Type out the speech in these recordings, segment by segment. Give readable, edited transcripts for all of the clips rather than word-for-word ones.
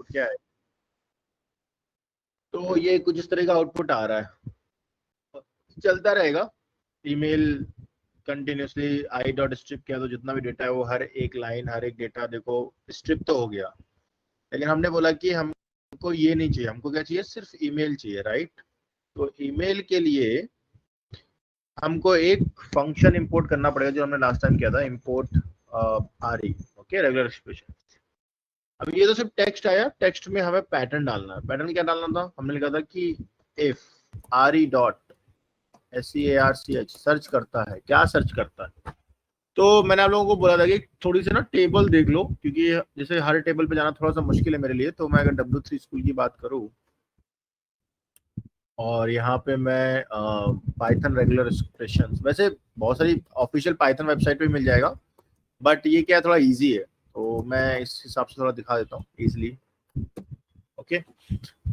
क्या है, तो ये कुछ इस तरह का आउटपुट आ रहा है, चलता रहेगा ईमेल कंटिन्यूसली। आई डॉट स्ट्रिप किया तो जितना भी डेटा है वो हर एक लाइन, हर एक डेटा देखो स्ट्रिप तो हो गया। लेकिन हमने बोला कि हमको ये नहीं चाहिए, हमको क्या चाहिए, सिर्फ ईमेल चाहिए, राइट। तो ईमेल के लिए हमको एक फंक्शन इंपोर्ट करना पड़ेगा जो हमने लास्ट टाइम किया था, इंपोर्ट आरई, ओके, रेगुलर एक्सप्रेशन। अब ये तो सिर्फ टेक्स्ट आया, टेक्स्ट में हमें पैटर्न डालना है। पैटर्न क्या डालना था, हमने लिखा था कि if R E dot SEARCH search करता है, क्या सर्च करता है। तो मैंने आप लोगों को बोला था कि थोड़ी सी ना टेबल देख लो, क्योंकि जैसे हर टेबल पे जाना थोड़ा सा मुश्किल है मेरे लिए। तो मैं अगर W3 स्कूल की बात करूँ और यहाँ पे मैं पाइथन रेगुलर एक्सप्रेशन, वैसे बहुत सारी ऑफिशियल पाइथन वेबसाइट पे मिल जाएगा, बट ये क्या है, थोड़ा इजी है, तो मैं इस हिसाब से थोड़ा दिखा देता हूँ इजिली, ओके।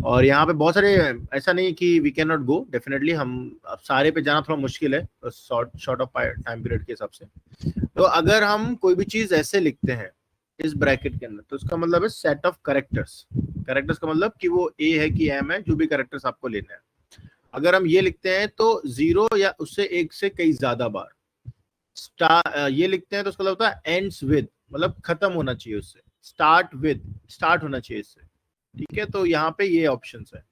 और यहाँ पे बहुत सारे, ऐसा नहीं कि we can not go, definitely हम, अब सारे पे जाना थोड़ा मुश्किल है शॉर्ट ऑफ टाइम पीरियड के हिसाब से। तो अगर हम कोई भी चीज ऐसे लिखते हैं इस ब्रैकेट के अंदर, तो उसका मतलब है सेट ऑफ करेक्टर्स। करेक्टर्स का मतलब कि वो ए है कि एम है, जो भी करेक्टर्स आपको लेना है। अगर हम ये लिखते हैं तो 0 या उससे एक से कई ज्यादा बार ये लिखते हैं तो उसका मतलब होता है एंड्स विद, मतलब खत्म होना चाहिए उससे, स्टार्ट विद, स्टार्ट होना चाहिए इससे, ठीक है। तो यहाँ पे ये ऑप्शंस है।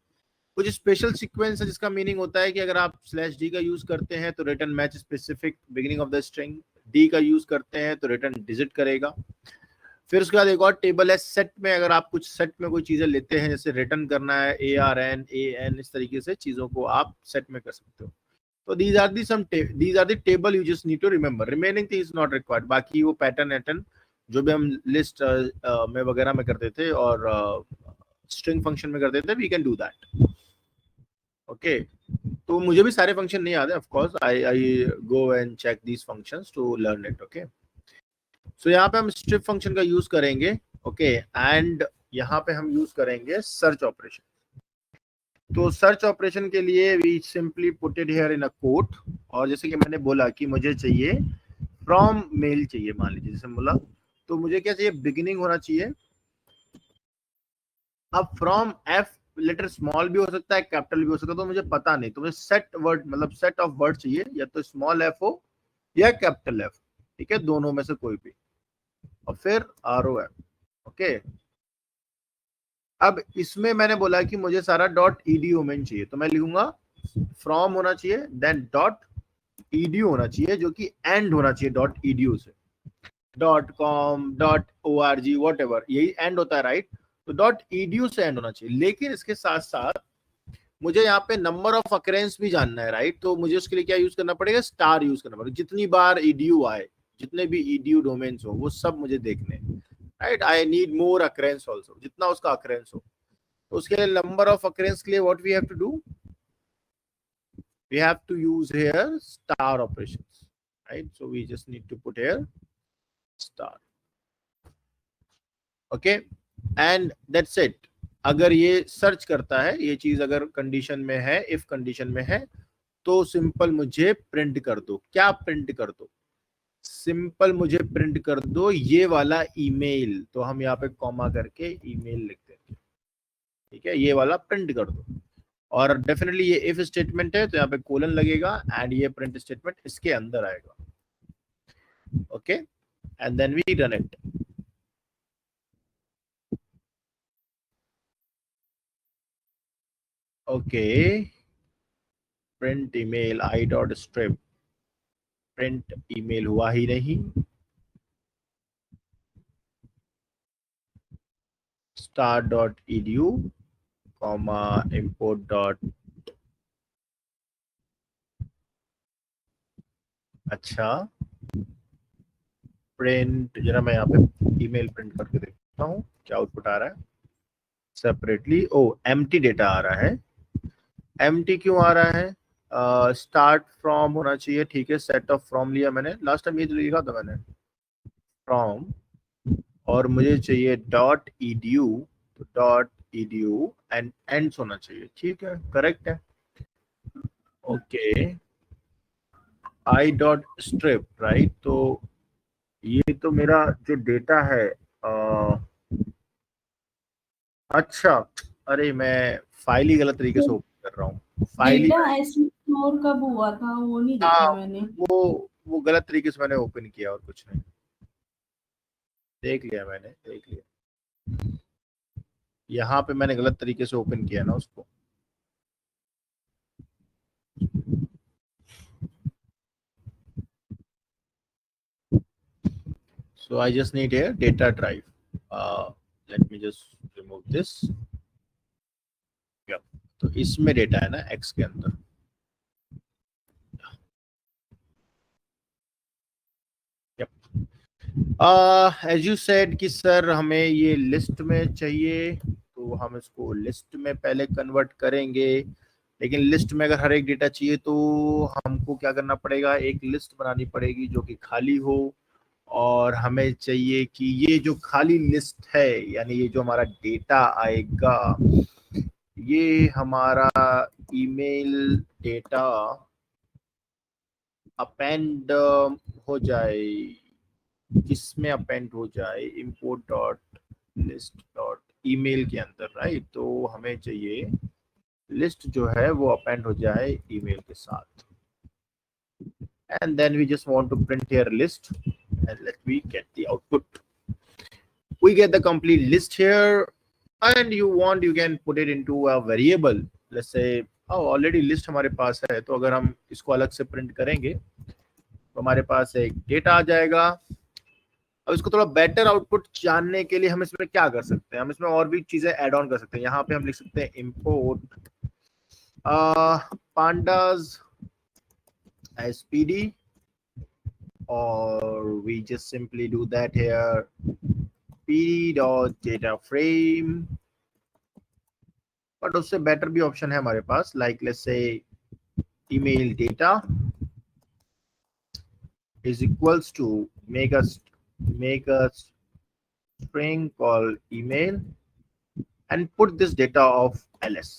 कुछ स्पेशल सीक्वेंस है जिसका मीनिंग होता है कि अगर आप /d का यूज करते हैं तो return match specific beginning of the string, D का यूज करते हैं तो रिटर्न डिजिट करेगा। फिर उसके बाद एक और टेबल है सेट में, अगर आप कुछ सेट में कोई चीजें लेते हैं, जैसे रिटर्न करना है ARN AN, इस तरीके से चीजों को आप सेट में कर सकते हो। तो these are the table you just need to remember, remaining thing is not required। बाकी वो पैटर्न जो भी हम लिस्ट में वगैरह में करते थे और स्ट्रिंग फंक्शन में करते थे, we can do that, okay. तो मुझे भी सारे फंक्शन नहीं याद है, of course I go and check these functions to learn it, okay. So यहाँ पे हम स्ट्रिप फंक्शन का यूज करेंगे, ओके। एंड यहाँ पे हम यूज करेंगे सर्च ऑपरेशन। तो सर्च ऑपरेशन के लिए we simply put it here in a quote. और जैसे कि मैंने बोला कि मुझे चाहिए फ्रॉम मेल चाहिए, मान लीजिए जैसे बोला, तो मुझे क्या चाहिए, बिगिनिंग होना चाहिए। अब फ्रॉम एफ लेटर स्मॉल भी हो सकता है, कैपिटल भी हो सकता है, तो मुझे पता नहीं, तो मुझे सेट वर्ड मतलब सेट ऑफ वर्ड चाहिए, या तो स्मॉल एफ हो या कैपिटल एफ, ठीक है, दोनों में से कोई भी। और फिर ROM, ओके। अब इसमें मैंने बोला कि मुझे सारा .edu में चाहिए, तो मैं लिखूंगा फ्रॉम होना चाहिए, देन .edu होना चाहिए, जो कि एंड होना चाहिए .edu से, .com .org वॉट एवर, यही एंड होता है, राइट। तो .edu से एंड होना चाहिए। लेकिन इसके साथ साथ मुझे यहाँ पे नंबर ऑफ अकरेंस भी जानना है, राइट। तो मुझे उसके लिए क्या यूज करना पड़ेगा, स्टार यूज करना पड़ेगा। जितनी बार edu आए, जितने भी edu डोमेन्स हो, वो सब मुझे देखने, right. I need more occurrence also, जितना उसका अकरेंस हो। तो उसके लिए नंबर ऑफ अकरेंस के लिए what we have to do, we have to use here star operations, right? So we just need to put here star, okay, and that's it। अगर ये सर्च करता है, ये चीज अगर कंडीशन में है, इफ कंडीशन में है, तो सिंपल मुझे प्रिंट कर दो। क्या प्रिंट कर दो, सिंपल मुझे प्रिंट कर दो ये वाला ईमेल। तो हम यहाँ पे कॉमा करके ईमेल लिख देंगे, ठीक है, ये वाला प्रिंट कर दो। और डेफिनेटली ये इफ स्टेटमेंट है, तो यहाँ पे कोलन लगेगा, एंड ये प्रिंट स्टेटमेंट इसके अंदर आएगा, okay. And then we run it, okay. Print email I dot strip, print email हुआ ही नहीं। star.edu कॉमा import डॉट, अच्छा, प्रिंट, जरा मैं यहाँ पे ईमेल प्रिंट करके देखता हूँ क्या आउटपुट आ रहा है सेपरेटली। ओ, एम्प्टी डेटा आ रहा है। एम्प्टी क्यों आ रहा है, स्टार्ट फ्रॉम होना चाहिए, ठीक है। सेट ऑफ फ्रॉम लिया मैंने, लास्ट टाइम ये जो लिखा था मैंने, फ्रॉम, और मुझे चाहिए .edu, तो .edu एंड एंड्स होना चाहिए, ठीक है, करेक्ट है, ओके। आई डॉट स्ट्रिप, राइट। तो ये तो मेरा जो डेटा है, अच्छा, अरे मैं फाइल ही गलत तरीके से ओपन कर रहा हूँ, फाइल ही डेटा ऐसे स्टोर कब हुआ था वो नहीं हाँ, देखा मैंने। वो गलत तरीके से मैंने ओपन किया और कुछ नहीं। देख लिया मैंने, देख लिया, यहाँ पे मैंने गलत तरीके से ओपन किया ना उसको। So I just need a data drive. Let me just remove this. Yeah. तो इसमें डेटा है ना एक्स के अंदर। एज यू सेड कि सर हमें ये लिस्ट में चाहिए, तो हम इसको लिस्ट में पहले कन्वर्ट करेंगे। लेकिन लिस्ट में अगर हर एक डेटा चाहिए तो हमको क्या करना पड़ेगा, एक लिस्ट बनानी पड़ेगी जो कि खाली हो। और हमें चाहिए कि ये जो खाली लिस्ट है, यानी ये जो हमारा डेटा आएगा, ये हमारा ईमेल डेटा अपेंड हो जाए, किसमें अपेंड हो जाए, import dot list dot email के अंदर, राइट। तो हमें चाहिए लिस्ट जो है वो अपेंड हो जाए ईमेल के साथ। And then we just want to print here list and let me get the output. We get the complete list here, and you can put it into a variable. Let's say already list हमारे पास है, तो अगर हम इसको अलग से print करेंगे तो हमारे पास एक डेटा आ जाएगा। अब इसको थोड़ा बेटर आउटपुट जानने के लिए हम इसमें क्या कर सकते हैं, हम इसमें और भी चीजें ऐड ऑन कर सकते हैं। यहाँ पे हम लिख सकते हैं import pandas spd, or we just simply do that here, pd dot data frame। But उससे बेटर भी ऑप्शन है हमारे पास, like let's say email data is equals to make a string called email and put this data of ls,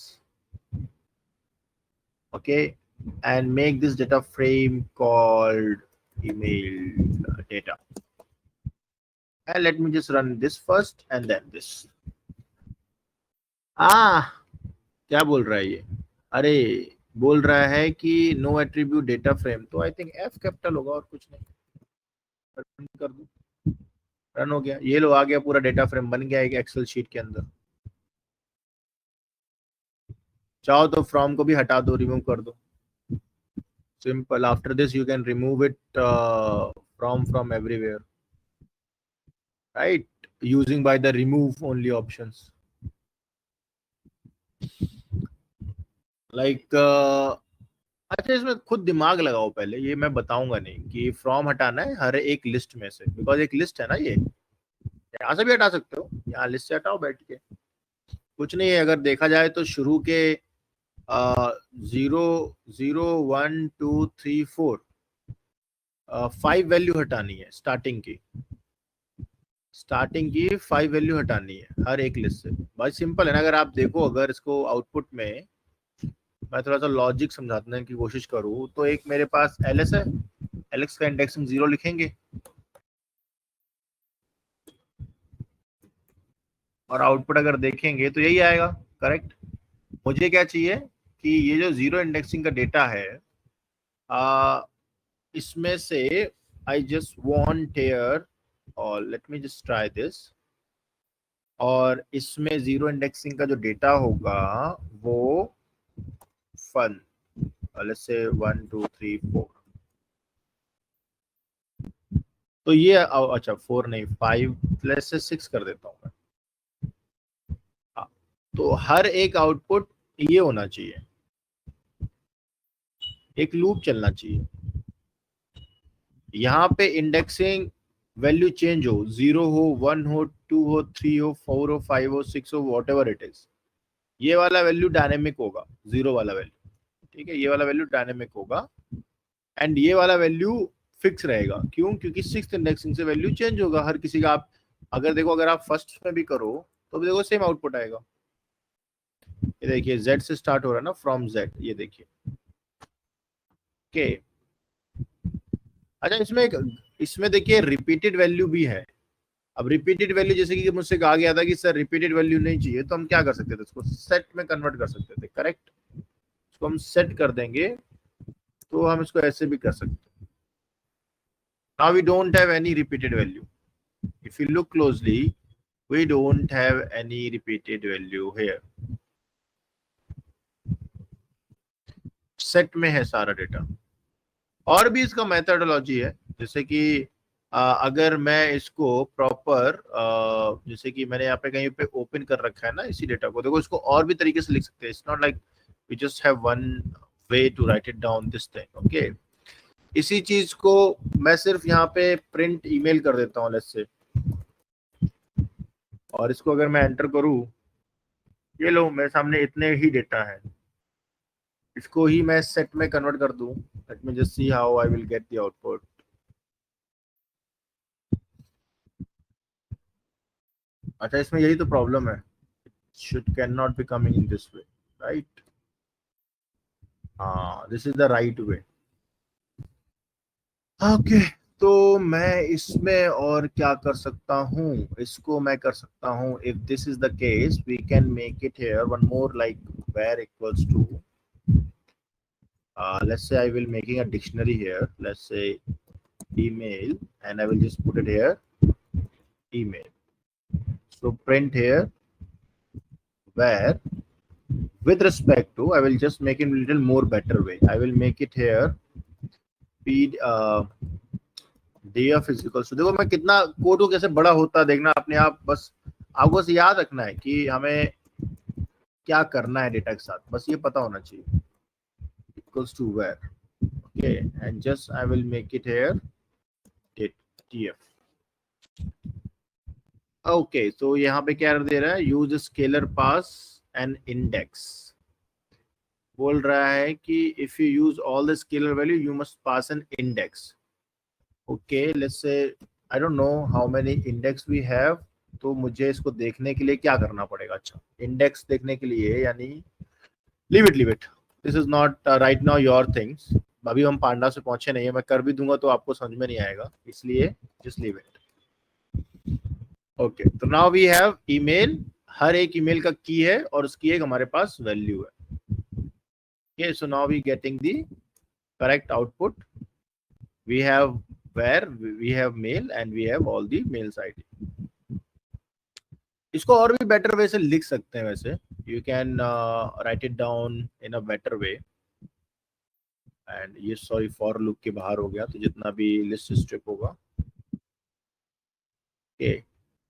okay, and make this data frame called email data, and let me just run this first and then this। क्या बोल रहा है ये, अरे बोल रहा है कि नो एट्रीब्यूट डेटा फ्रेम, तो आई थिंक एफ कैपिटल होगा और कुछ नहीं। रन कर दूं, रन हो गया, ये लो आ गया, पूरा डेटा फ्रेम बन गया एक एक्सेल शीट के अंदर। चाहो तो फ्रॉम को भी हटा दो, रिमूव कर दो, simple. After this you can remove it from everywhere, right, using by the remove only options, like अच्छा इसमें खुद दिमाग लगाओ पहले, ये मैं बताऊंगा नहीं कि फ्रॉम हटाना है हर एक लिस्ट में से, बिकॉज एक लिस्ट है ना ये, यहाँ से भी हटा सकते हो, यहाँ लिस्ट से हटाओ बैठ के, कुछ नहीं है। अगर देखा जाए तो शुरू के 0 0 1 2 3 4 5 वैल्यू हटानी है, स्टार्टिंग की 5 वैल्यू हटानी है हर एक लिस्ट से। भाई सिंपल है ना, अगर आप देखो, अगर इसको आउटपुट में मैं थोड़ा सा लॉजिक समझाने की कोशिश करूँ, तो एक मेरे पास एलएस है, एलेक्स का इंडेक्सिंग 0 लिखेंगे और आउटपुट अगर देखेंगे तो यही आएगा, करेक्ट। मुझे क्या चाहिए कि ये जो 0 इंडेक्सिंग का डेटा है, इसमें से आई जस्ट वांट हियर, और late me just try this, और इसमें 0 इंडेक्सिंग का जो डेटा होगा वो फन, लेट्स से 1 2 3 4, तो ये अच्छा 4 नहीं 5, लेट्स से 6 कर देता हूँ मैं। तो हर एक आउटपुट ये होना चाहिए, एक लूप चलना चाहिए, यहाँ पे इंडेक्सिंग वैल्यू चेंज हो, 0 हो, 1 हो, 2 हो, 3 हो, 4 हो, 5 हो, 6 हो, वॉट एवर इट इज, ये वाला वैल्यू डायनेमिक होगा, 0 वाला वैल्यू, ठीक है, ये वाला वैल्यू डायनेमिक होगा। एंड ये वाला वैल्यू फिक्स रहेगा, क्यों, क्योंकि 6th इंडेक्सिंग से वैल्यू चेंज होगा हर किसी का। आप अगर देखो, अगर आप फर्स्ट में भी करो तो भी देखो सेम आउटपुट आएगा। ये देखिए Z से स्टार्ट हो रहा है ना, फ्रॉम Z, ये देखिए, ओके। अच्छा इसमें देखिए रिपीटेड वैल्यू भी है, अब रिपीटेड वैल्यू जैसे कि मुझसे कहा गया था कि सर रिपीटेड वैल्यू नहीं चाहिए, तो हम क्या कर सकते थे, उसको सेट में कन्वर्ट कर सकते थे, करेक्ट। इसको हम सेट कर देंगे, तो हम इसको ऐसे भी कर सकते हैं। Now we don't have any repeated value, if you look closely we don't have any repeated value here, set में है सारा डेटा। और भी इसका मेथडोलॉजी है, जैसे कि अगर मैं इसको प्रॉपर, जैसे कि मैंने यहाँ पे कहीं पे ओपन कर रखा है ना इसी डेटा को, देखो इसको और भी तरीके से लिख सकते हैं, it's not like we just have one way to write it down this thing, okay. इसी चीज को मैं सिर्फ यहाँ पे प्रिंट ईमेल कर देता हूँ लेट्स से, और इसको अगर मैं एंटर करूँ, ये लो मेरे सामने इतने ही डेटा है, इसको ही मैं सेट में कन्वर्ट कर दूं, late me just see how I will get the output. अच्छा, इसमें यही तो प्रॉब्लम है, should cannot be coming in this way, right? हाँ, this is the right way. Okay, तो मैं इसमें और क्या कर सकता हूँ, इसको मैं कर सकता हूँ, if this is the case we can make it here one more like where equals to, let's say I will making a dictionary here, let's say email, and I will just put it here email. So print here where with respect to, I will just make it a little more better way, I will make it here p day of physical. तो देखो मैं कितना code को कैसे बड़ा होता है देखना अपने आप, बस आपको बस याद रखना है कि हमें क्या करना है डेटा के साथ, बस ये पता होना चाहिए। Equals to where, okay, and just I will make it here tf। Okay, तो यहाँ पे क्या दे रहा है, use scalar pass and index, बोल रहा है कि if you use all the scalar value you must pass an index. Okay, let's say I don't know how many index we have, तो मुझे इसको देखने के लिए क्या करना पड़ेगा, अच्छा इंडेक्स देखने के लिए, यानी leave it, this is not right now your things, अभी हम पांडा से पहुंचे नहीं है, मैं कर भी दूंगा तो आपको समझ में नहीं आएगा, इसलिए जस्ट लीव इट। ओके, तो नाउ वी हैव ईमेल, हर एक ईमेल का की है और उसकी एक हमारे पास वैल्यू है। Okay, so now we getting the correct output, we have where we have mail and we have all the mails ID। इसको और भी बेटर वे से लिख सकते हैं वैसे, you can write it down in a better way, and ये sorry for loop के बाहर हो गया, तो जितना भी लिस्ट स्ट्रिप होगा, ओके,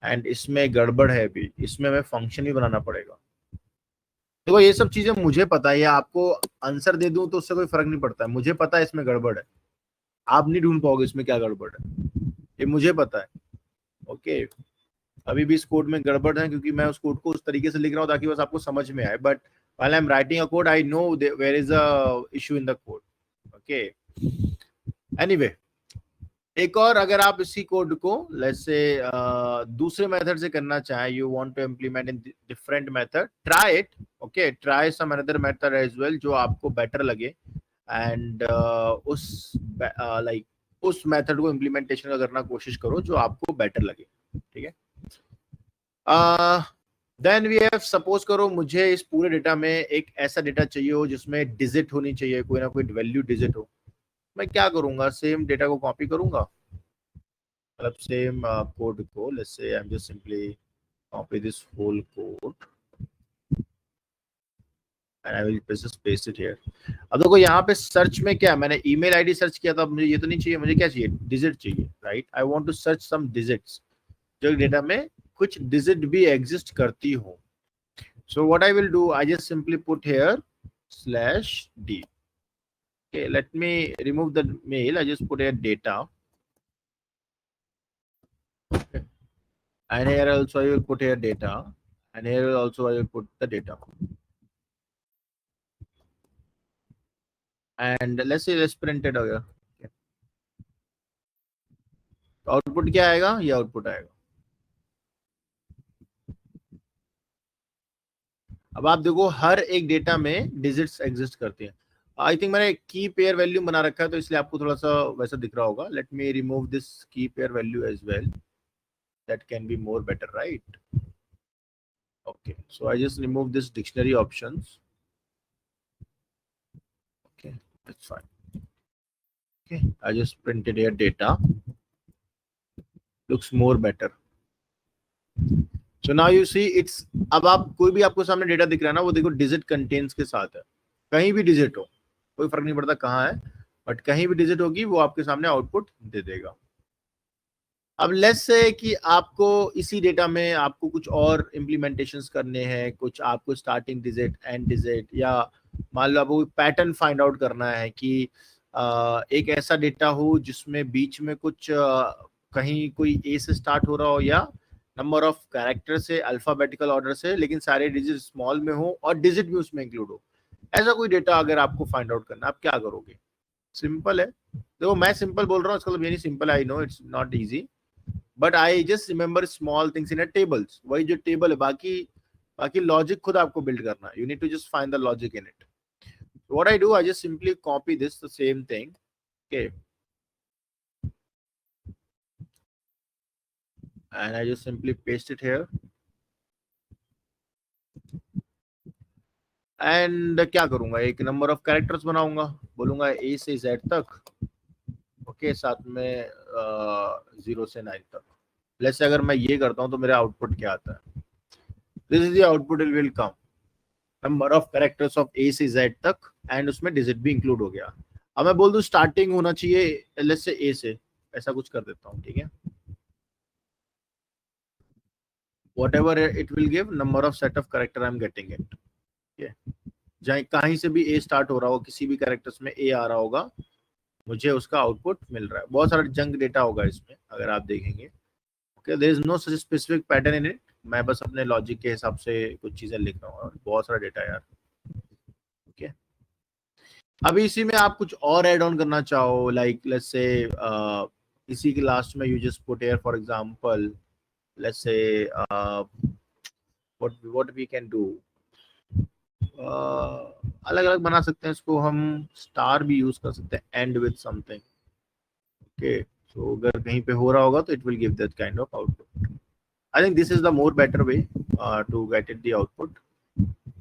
एंड इसमें गड़बड़ है भी, इसमें हमें फंक्शन भी बनाना पड़ेगा। देखो ये सब चीजें मुझे पता है, आपको आंसर दे दूं तो उससे कोई फर्क नहीं पड़ता है, मुझे पता है इसमें गड़बड़ है, आप नहीं ढूंढ पाओगे इसमें क्या गड़बड़ है, ये मुझे पता है। ओके, अभी भी इस कोड में गड़बड़ है क्योंकि मैं उस कोड को उस तरीके से लिख रहा हूँ ताकि बस आपको समझ में आए, but while I am writing a code I know where is a issue in the code. Okay, anyway, एक और अगर आप इसी कोड को लेट्स से दूसरे मेथड से करना चाहें, you want to implement in different method, try it, okay, try some another method as well जो आपको बेटर लगे, एंड उस लाइक उस मेथड को इम्प्लीमेंटेशन का करना कोशिश करो जो आपको बेटर लगे, ठीक है। देन वी हैव, सपोज करो मुझे इस पूरे डेटा में एक ऐसा डेटा चाहिए हो जिसमें डिजिट होनी चाहिए, कोई ना कोई वैल्यू डिजिट हो, मैं क्या करूंगा, सेम डेटा को कॉपी करूंगा, मतलब सेम कोड को, let's say I am just simply copy this whole code and I will just paste it here. अब देखो यहाँ पे सर्च में क्या, मैंने ईमेल आईडी सर्च किया था, मुझे ये तो नहीं चाहिए, मुझे क्या चाहिए, डिजिट चाहिए, right, I want to search some digits, जो डेटा में कुछ डिजिट भी एग्जिस्ट करती हो। So what I will do, I just simply put here /d. Okay, let me remove the mail, I just put here data, okay. And here also I will put here data, and here also I will put the data, and let's say let's print it here, okay. Output क्या आएगा, ये output आएगा। अब आप देखो हर एक data में digits exist करती हैं, आई थिंक मैंने की पेयर वैल्यू बना रखा है तो इसलिए आपको थोड़ा सा वैसा दिख रहा होगा, let me remove this key pair value as well, that can be more better, right? Okay, so I just remove this dictionary options. Okay, that's fine. Okay, I just printed here data. Looks more better. So now you see it's, अब आप कोई भी आपको सामने data दिख रहा है ना, वो देखो डिजिट कंटेंट्स के साथ है, कहीं भी डिजिट हो कोई फर्क नहीं पड़ता कहाँ है, बट कहीं भी डिजिट होगी वो आपके सामने आउटपुट दे देगा। अब लेट्स से कि आपको इसी डेटा में आपको कुछ और इम्प्लीमेंटेशंस करने हैं, कुछ आपको स्टार्टिंग डिजिट एंड डिजिट, या मान लो आपको पैटर्न फाइंड आउट करना है कि एक ऐसा डेटा हो जिसमें बीच में कुछ कहीं कोई ए से स्टार्ट हो रहा हो या नंबर ऑफ कैरेक्टर से अल्फाबेटिकल ऑर्डर से, लेकिन सारे डिजिट स्मॉल में हो और डिजिट भी उसमें इंक्लूड हो, ऐसा कोई डेटा अगर आपको फाइंड आउट करना, आप क्या करोगे? सिंपल है, देखो मैं सिंपल बोल रहा हूँ, इसका मतलब ये नहीं simple, I know it's not easy, but I just remember small things in a tables. वही जो टेबल है, बाकी बाकी लॉजिक खुद आपको बिल्ड करना है, you need to just find the logic in it. What I do, I just simply copy this the same thing, okay, and I just simply paste it here, and क्या करूंगा, एक number of characters बनाऊंगा, बोलूंगा ए से Z तक, okay, साथ में 0 से 9 तक। लेट्स से अगर मैं ये करता हूं तो मेरा आउटपुट क्या आता है, this is the output it will come, number of characters of A से जेड तक, एंड उसमें डिजिट भी इंक्लूड हो गया। अब मैं बोल दूं स्टार्टिंग होना चाहिए लेट्स से ए से, ऐसा कुछ कर देता हूँ, ठीक है, whatever it will give number of set of character I'm getting it, okay, जहाँ कहीं से भी ए स्टार्ट हो रहा हो, किसी भी कैरेक्टर्स में ए आ रहा होगा, मुझे उसका आउटपुट मिल रहा है। बहुत सारा जंक डेटा होगा इसमें अगर आप देखेंगे, okay, there is no such specific pattern in it, मैं बस अपने लॉजिक के हिसाब से कुछ चीजें लिख रहा हूँ, बहुत सारा डेटा यार, ओके। अभी इसी में आप कुछ और ऐड ऑन करना चाहो, लाइक लेट्स से इसी के लास्ट में you just put here for example, let's say what we can do, अलग अलग बना सकते हैं इसको हम, स्टार भी यूज कर सकते हैं, एंड विद समथिंग, ओके, तो अगर कहीं पे हो रहा होगा तो it will give that kind of output. I think this is the more better way to get it the output,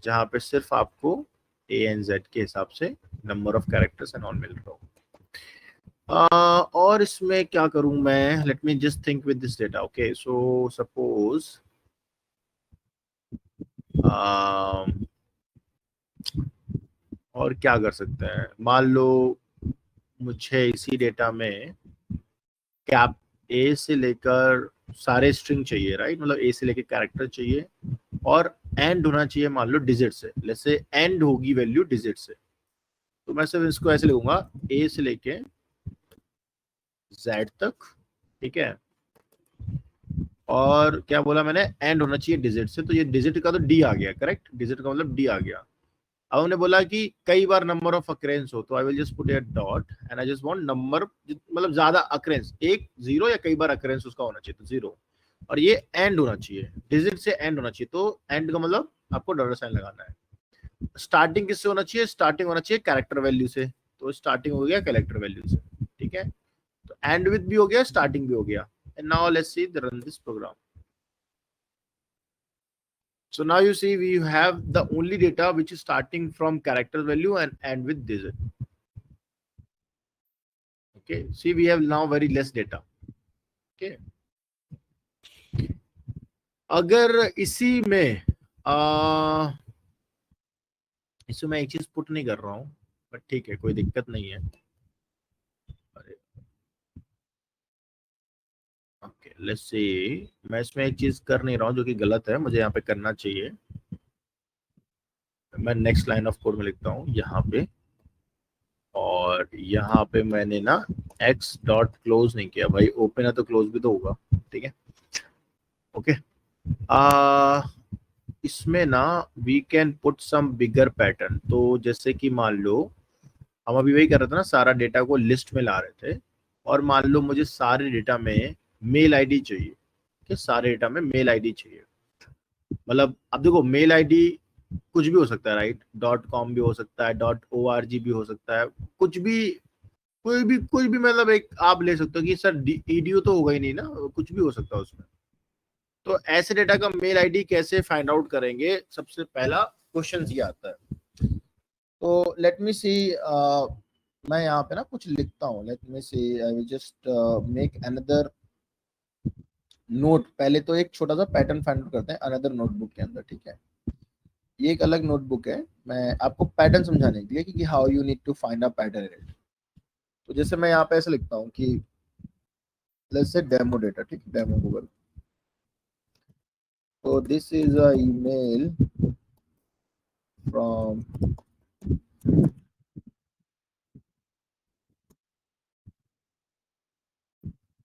जहाँ पे सिर्फ आपको ए एंड जेड के हिसाब से number of characters and all मिल रहा हो। और इसमें क्या करूं मैं, let me just think with this data, okay, so suppose और क्या कर सकते हैं, मान लो मुझे इसी डेटा में कैप ए से लेकर सारे स्ट्रिंग चाहिए, राइट, मतलब ए से लेकर कैरेक्टर चाहिए और एंड होना चाहिए मान लो डिजिट से, जैसे एंड होगी वैल्यू डिजिट से, तो मैं सिर्फ इसको ऐसे लिखूंगा ए से लेके जेड तक, ठीक है, और क्या बोला मैंने, एंड होना चाहिए डिजिट से, तो ये डिजिट का तो डी आ गया, करेक्ट, डिजिट का मतलब डी आ गया। अब हमने बोला कि कई बार नंबर ऑफ अक्रेंस हो, तो आई will just put here dot and I just want number, मतलब ज्यादा अक्रेंस, एक जीरो या कई बार अक्रेंस उसका होना चाहिए, तो जीरो, और ये एंड होना चाहिए, डिजिट से एंड होना चाहिए, तो एंड का मतलब आपको डॉलर साइन लगाना है। स्टार्टिंग किससे होना चाहिए, स्टार्टिंग होना चाहिए कैरेक्टर वैल्यू से, तो स्टार्टिंग हो गया कैरेक्टर वैल्यू से, ठीक है, तो एंड विद भी हो गया, स्टार्टिंग भी हो गया, and now let's see run this program. So now you see we have the only data which is starting from character value and end with digit. Okay, see we have now very less data. Okay, अगर इसी में इसमें मैं एक चीज put नहीं कर रहा हूँ, बट ठीक है कोई दिक्कत नहीं है। ओके लेट्स सी, मैं इसमें एक चीज कर नहीं रहा हूँ जो कि गलत है, मुझे यहाँ पे करना चाहिए, मैं नेक्स्ट लाइन ऑफ कोड में लिखता हूँ यहाँ पे, और यहाँ पे मैंने ना x डॉट क्लोज नहीं किया, भाई ओपन है तो क्लोज भी तो होगा, ठीक है, ओके। इसमें ना we can put some bigger pattern, तो जैसे कि मान लो हम अभी वही कर रहे थे ना, सारा डेटा को लिस्ट में ला रहे थे, और मान लो मुझे सारे डेटा में मेल आईडी चाहिए, कि सारे डेटा में मेल आईडी चाहिए, मतलब अब देखो मेल आईडी कुछ भी हो सकता है, राइट, .com भी हो सकता है, .org भी हो सकता है, कुछ भी, कोई भी मतलब एक आप ले सकते हो कि सर ईडीयू तो होगा ही नहीं ना, कुछ भी हो सकता है उसमें, तो ऐसे डेटा का मेल आईडी कैसे फाइंड आउट करेंगे, सबसे पहला क्वेश्चन ये आता है। तो लेट मी सी, मैं यहाँ पे ना कुछ लिखता हूँ। Let me see, I will just make another note. पहले तो एक छोटा सा पैटर्न फाइंड आउट करते हैं अनदर नोटबुक के अंदर, ठीक है। ये एक अलग नोटबुक है, मैं आपको पैटर्न समझाने के लिए कि how you need to find a pattern in it. तो जैसे मैं यहाँ पे ऐसे लिखता हूँ कि लेट्स से डेमो डेटा, ठीक है, डेमो गूगल। तो this is a email from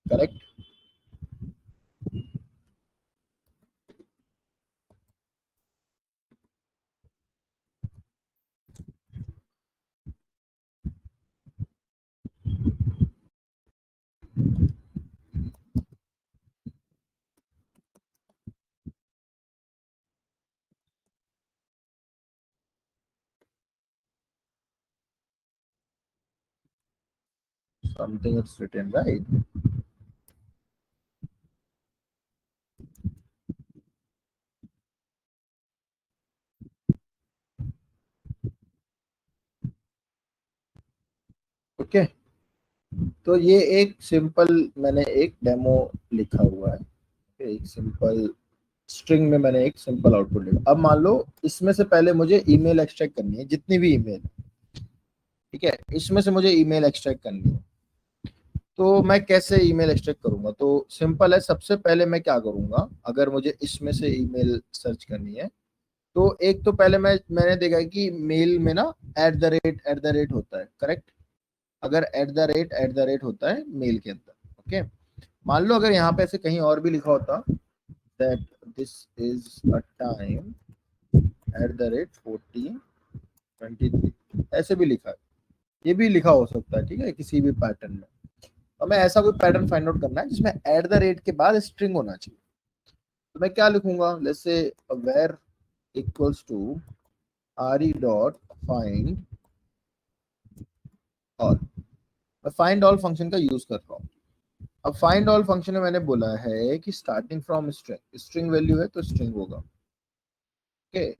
correct. Something it's written right. Okay, तो ये एक सिंपल मैंने एक डेमो लिखा हुआ है। एक सिंपल स्ट्रिंग में मैंने एक सिंपल आउटपुट लिखा। अब मान लो इसमें से पहले मुझे ईमेल एक्सट्रैक्ट करनी है, जितनी भी ईमेल, ठीक है, इसमें से मुझे ईमेल एक्सट्रैक्ट करनी है। तो मैं कैसे ईमेल एक्सट्रैक्ट करूंगा? तो सिंपल है, सबसे पहले मैं क्या करूंगा, अगर मुझे इसमें से ईमेल सर्च करनी है तो एक तो पहले मैंने देखा कि मेल में ना एट द रेट होता है, करेक्ट। अगर एट द रेट होता है मेल के अंदर, ओके। मान लो अगर यहाँ पे ऐसे कहीं और भी लिखा होता that this is a time @14:23, ऐसे भी लिखा है, ये भी लिखा हो सकता है, ठीक है, किसी भी पैटर्न में। हमें ऐसा कोई पैटर्न फाइंड आउट करना है जिसमें एट द रेट के बाद स्ट्रिंग होना चाहिए। तो मैं क्या लिखूंगा, let's say where equals to R dot find all. मैं फाइंड ऑल फंक्शन का यूज कर रहा हूँ। अब फाइंड ऑल फंक्शन में मैंने बोला है कि starting from string, string value है तो स्ट्रिंग होगा, ओके।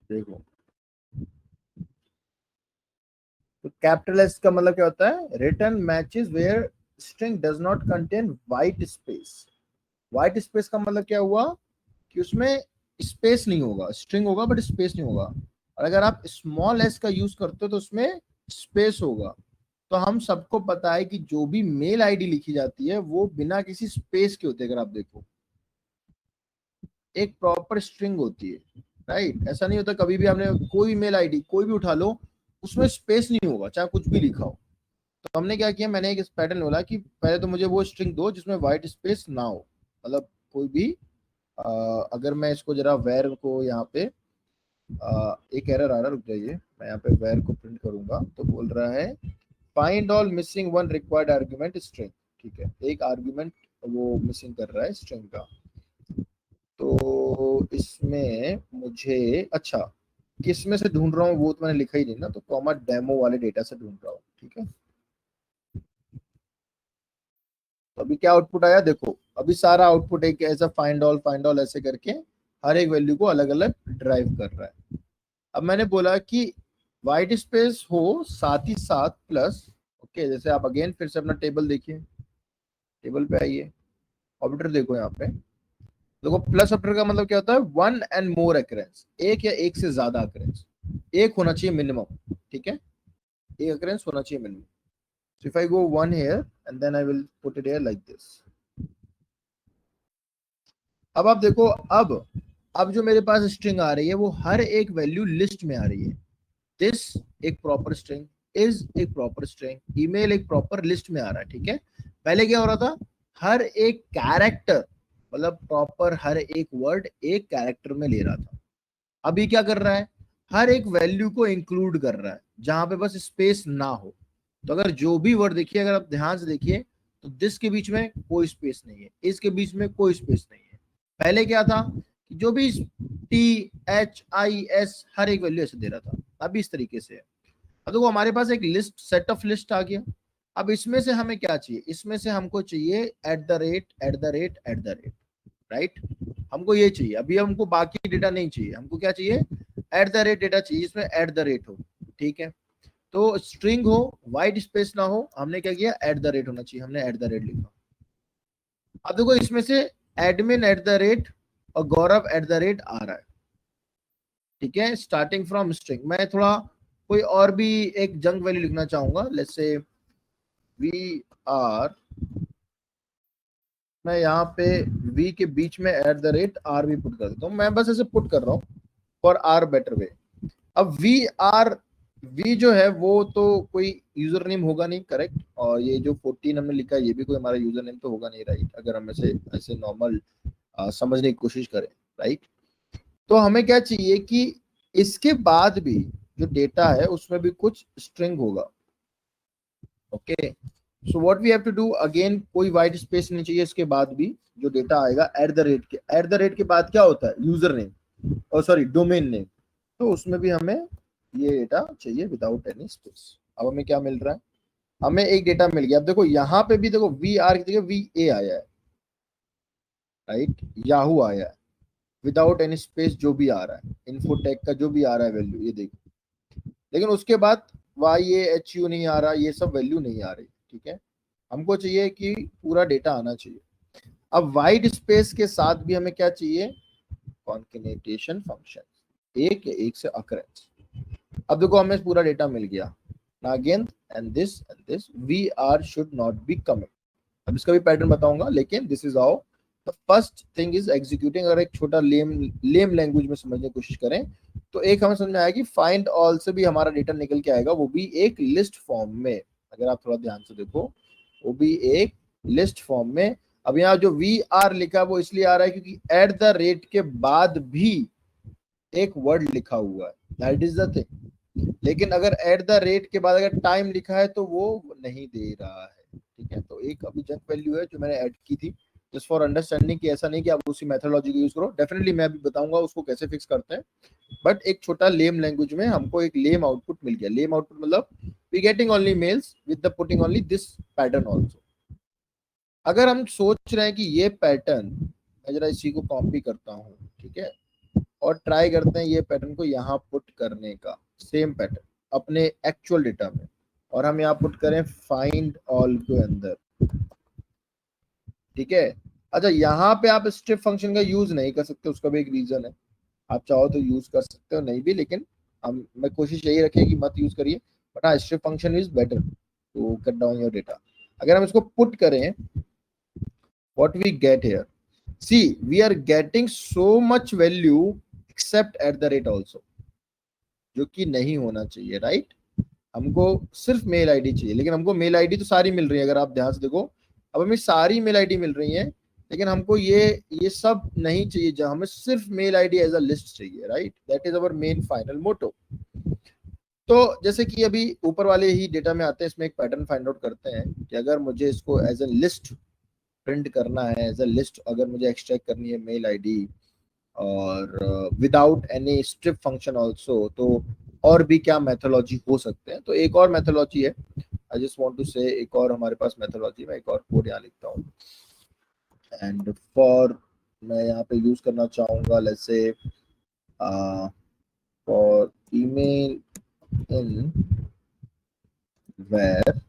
देखो, तो कैपिटल एस का मतलब क्या होता है, return matches where string does not contain white space. White space का मतलब क्या हुआ कि उसमें स्पेस नहीं होगा, स्ट्रिंग होगा बट स्पेस नहीं होगा। और अगर आप स्मॉल एस का यूज करते हो तो उसमें स्पेस होगा। तो हम सबको पता है कि जो भी मेल आईडी लिखी जाती है वो बिना किसी स्पेस के होती है। अगर आप देखो, एक प्रॉपर स्ट्रिंग होती है, राइट। ऐसा नहीं होता, कभी भी आपने कोई मेल आईडी कोई भी उठा लो, उसमें स्पेस नहीं होगा चाहे कुछ भी लिखा हो। तो हमने क्या किया, मैंने एक पैटर्न बोला कि पहले तो मुझे वो स्ट्रिंग दो जिसमें व्हाइट स्पेस ना हो। मतलब कोई भी अ, अगर मैं इसको जरा वेर को यहाँ पे एक एरर आ रहा, रुक जाइए, मैं यहाँ पे वेर को प्रिंट करूंगा। तो बोल रहा है find all missing one required argument string, ठीक है, एक आर्ग्यूमेंट वो मिसिंग कर रहा है स्ट्रिंग का। तो इसमें मुझे, अच्छा, किस में से ढूंढ रहा हूँ वो तो मैंने लिखा ही नहीं ना, तो कॉमा डेमो वाले डेटा से ढूंढ रहा हूँ, ठीक है। तो अभी क्या आउटपुट आया देखो, अभी सारा आउटपुट एक ऐसा फाइंड ऑल ऐसे करके हर एक वैल्यू को अलग अलग ड्राइव कर रहा है। अब मैंने बोला कि व्हाइट स्पेस हो साथ ही साथ प्लस, ओके। जैसे आप अगेन फिर से अपना टेबल देखिए, टेबल पे आइए, ऑपरेटर देखो यहाँ पे। देखो प्लस ऑपरेटर का मतलब क्या होता है, वन एंड मोर अकरेंस, एक या एक से ज्यादा अकरेंस, एक होना चाहिए मिनिमम, ठीक है, एक अकरेंस होना चाहिए minimum. So if I go one here and then I will put it here like this. अब आप देखो, अब जो मेरे पास स्ट्रिंग आ रही है वो हर एक वैल्यू लिस्ट में आ रही है। दिस एक प्रॉपर स्ट्रिंग, इज एक प्रॉपर स्ट्रिंग, ईमेल एक प्रॉपर लिस्ट में आ रहा है, ठीक है। पहले क्या हो रहा था, हर एक कैरेक्टर मतलब प्रॉपर हर एक वर्ड एक कैरेक्टर में ले रहा था। अभी क्या कर रहा है, हर एक वैल्यू को इंक्लूड कर रहा है जहां पे बस स्पेस ना हो। तो अगर जो भी वर्ड देखिए, अगर आप ध्यान से देखिए तो दिस के बीच में कोई स्पेस नहीं है, इसके बीच में कोई स्पेस नहीं है। पहले क्या था कि जो भी THIS हर एक वैल्यू ऐसे दे रहा था, अभी इस तरीके से है। अब देखो हमारे पास एक लिस्ट, सेट ऑफ लिस्ट आ गया। अब इसमें से हमें क्या चाहिए, इसमें से हमको चाहिए eight the rate at the rate at the rate, right. हमको ये चाहिए, अभी हमको बाकी डेटा नहीं चाहिए, हमको क्या चाहिए, एट द रेट डेटा चाहिए जिसमें एट द रेट हो, ठीक है। तो स्ट्रिंग हो, वाइट स्पेस ना हो, हमने क्या किया, एट द रेट होना चाहिए, हमने एट द रेट लिखा। अब देखो इसमें से एडमिन एट द रेट और गौरव एट द रेट आ रहा है, ठीक है, स्टार्टिंग फ्रॉम स्ट्रिंग। मैं थोड़ा कोई और भी एक जंक वैल्यू लिखना चाहूंगा, लेट्स से वी आर, मैं यहाँ पे वी के बीच में एट द रेट आर भी पुट कर देता हूँ, मैं बस ऐसे पुट कर रहा हूँ फॉर आर बेटर वे। अब वी आर, वी जो है वो तो कोई यूजर नेम होगा नहीं, करेक्ट, और ये जो 14 हमने लिखा है ये भी कोई हमारा यूजर नेम तो होगा नहीं, राइट, अगर हम ऐसे ऐसे नॉर्मल समझने की कोशिश करें, राइट। तो हमें क्या चाहिए कि इसके बाद भी जो डेटा है उसमें भी कुछ स्ट्रिंग होगा, okay. So what we have to do, again कोई वाइट स्पेस नहीं चाहिए, इसके बाद भी जो डेटा आएगा एट द रेट के, एट द रेट के बाद क्या होता है, यूजर नेम और सॉरी डोमेन नेम, तो उसमें भी हमें ये डेटा चाहिए विदाउट एनी स्पेस। अब हमें क्या मिल रहा है, हमें एक डेटा मिल गया। अब देखो यहाँ पे भी देखो वी आर की जगह वी ए आया है, राइट, याहू आया है विदाउट एनी स्पेस, जो भी आ रहा है इन्फोटेक का जो भी आ रहा है वैल्यू, ये देखो, लेकिन उसके बाद YAHU नहीं आ रहा, ये सब वैल्यू नहीं आ रही, ठीक है। हमको चाहिए कि पूरा डेटा आना चाहिए। अब वाइट स्पेस के साथ भी हमें क्या चाहिए, कॉन्केटेनेशन फंक्शन, एक से अकरेंस। अब देखो हमें पूरा डेटा मिल गया, again and this we are should not be coming. अब इसका भी पैटर्न बताऊंगा, लेकिन this is how the first thing is executing. अगर एक छोटा लेम लैंग्वेज में समझने की कोशिश करें तो एक हमें समझ में आया कि फाइंड ऑल से भी हमारा डेटा निकल के आएगा, वो भी एक लिस्ट फॉर्म में। अगर आप थोड़ा ध्यान से देखो, वो भी एक लिस्ट फॉर्म में। अब यहाँ जो वी आर लिखा वो इसलिए आ रहा है क्योंकि एट द रेट के बाद भी एक वर्ड लिखा हुआ है, दैट इज द थिंग। लेकिन अगर एट द रेट के बाद अगर टाइम लिखा है तो वो नहीं दे रहा है, ठीक है। तो एक अभी जंक वैल्यू है जो मैंने ऐड की थी, जस्ट फॉर अंडरस्टैंडिंग कि ऐसा नहीं कि आप उसी मेथोडोलॉजी को यूज करो, डेफिनेटली मैं अभी बताऊंगा उसको कैसे फिक्स करते हैं। बट एक छोटा लेम लैंग्वेज में हमको एक लेम आउटपुट मिल गया। लेम आउटपुट मतलब we getting only mails with the putting only this pattern also. अगर हम सोच रहे हैं कि ये पैटर्न, मैं जरा इसी को कॉपी करता हूँ, ठीक है, और ट्राई करते हैं ये पैटर्न को यहाँ पुट करने का, सेम पैटर्न अपने एक्चुअल डेटा में, और हम यहाँ पुट करें फाइंड ऑल के अंदर, ठीक है। अच्छा, यहाँ पे आप स्ट्रिप फंक्शन का यूज नहीं कर सकते, उसका भी एक रीजन है, आप चाहो तो यूज कर सकते हो, नहीं भी, लेकिन हम मैं कोशिश यही रखिए कि मत यूज करिए। बट हाँ, strip function is better to cut down your data. अगर हम इसको पुट करें, what we get here, see we are getting so much value except at the rate also, जो कि नहीं होना चाहिए, राइट। हमको सिर्फ मेल आईडी चाहिए, लेकिन हमको मेल आईडी तो सारी मिल रही है, अगर आप ध्यान से देखो अब हमें सारी मेल आईडी मिल रही है, लेकिन हमको ये सब नहीं चाहिए, जहां हमें सिर्फ mail ID as a list चाहिए, right, that is our main final motto. तो जैसे कि अभी ऊपर वाले ही डेटा में आते हैं, इसमें एक पैटर्न फाइंड आउट करते हैं कि अगर मुझे इसको एज अ लिस्ट प्रिंट करना है, एज अ लिस्ट अगर मुझे एक्सट्रैक्ट करनी है मेल आईडी और without any strip function also, तो और भी क्या मेथोलॉजी हो सकते हैं। तो एक और मेथोलॉजी है, आई जस्ट वांट टू से, एक और हमारे पास मेथोलॉजी में एक और कोड यहाँ लिखता हूँ, एंड फॉर मैं यहाँ पे यूज करना चाहूंगा, let's say for email in where,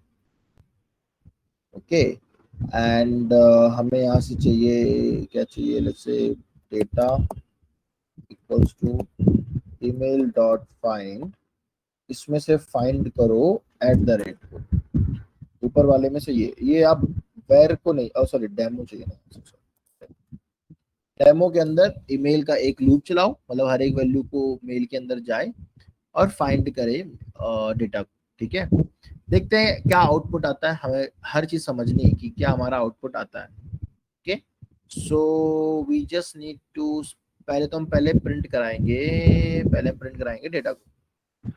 okay, and हमें यहाँ से चाहिए, क्या चाहिए, let's say data equals to email dot find, इसमें से फाइंड करो एट द रेट को, ऊपर वाले में से ये आप वेर को नहीं, सॉरी डेमो चाहिए ना, डेमो के अंदर ईमेल का एक लूप चलाओ, मतलब हर एक वैल्यू को मेल के अंदर जाए और फाइंड करे डेटा को, ठीक है, देखते हैं क्या आउटपुट आता है। हमें हर चीज समझनी है कि क्या हमारा आउटपुट आता है। Okay, so we just need to, पहले तो हम प्रिंट कराएंगे डेटा को।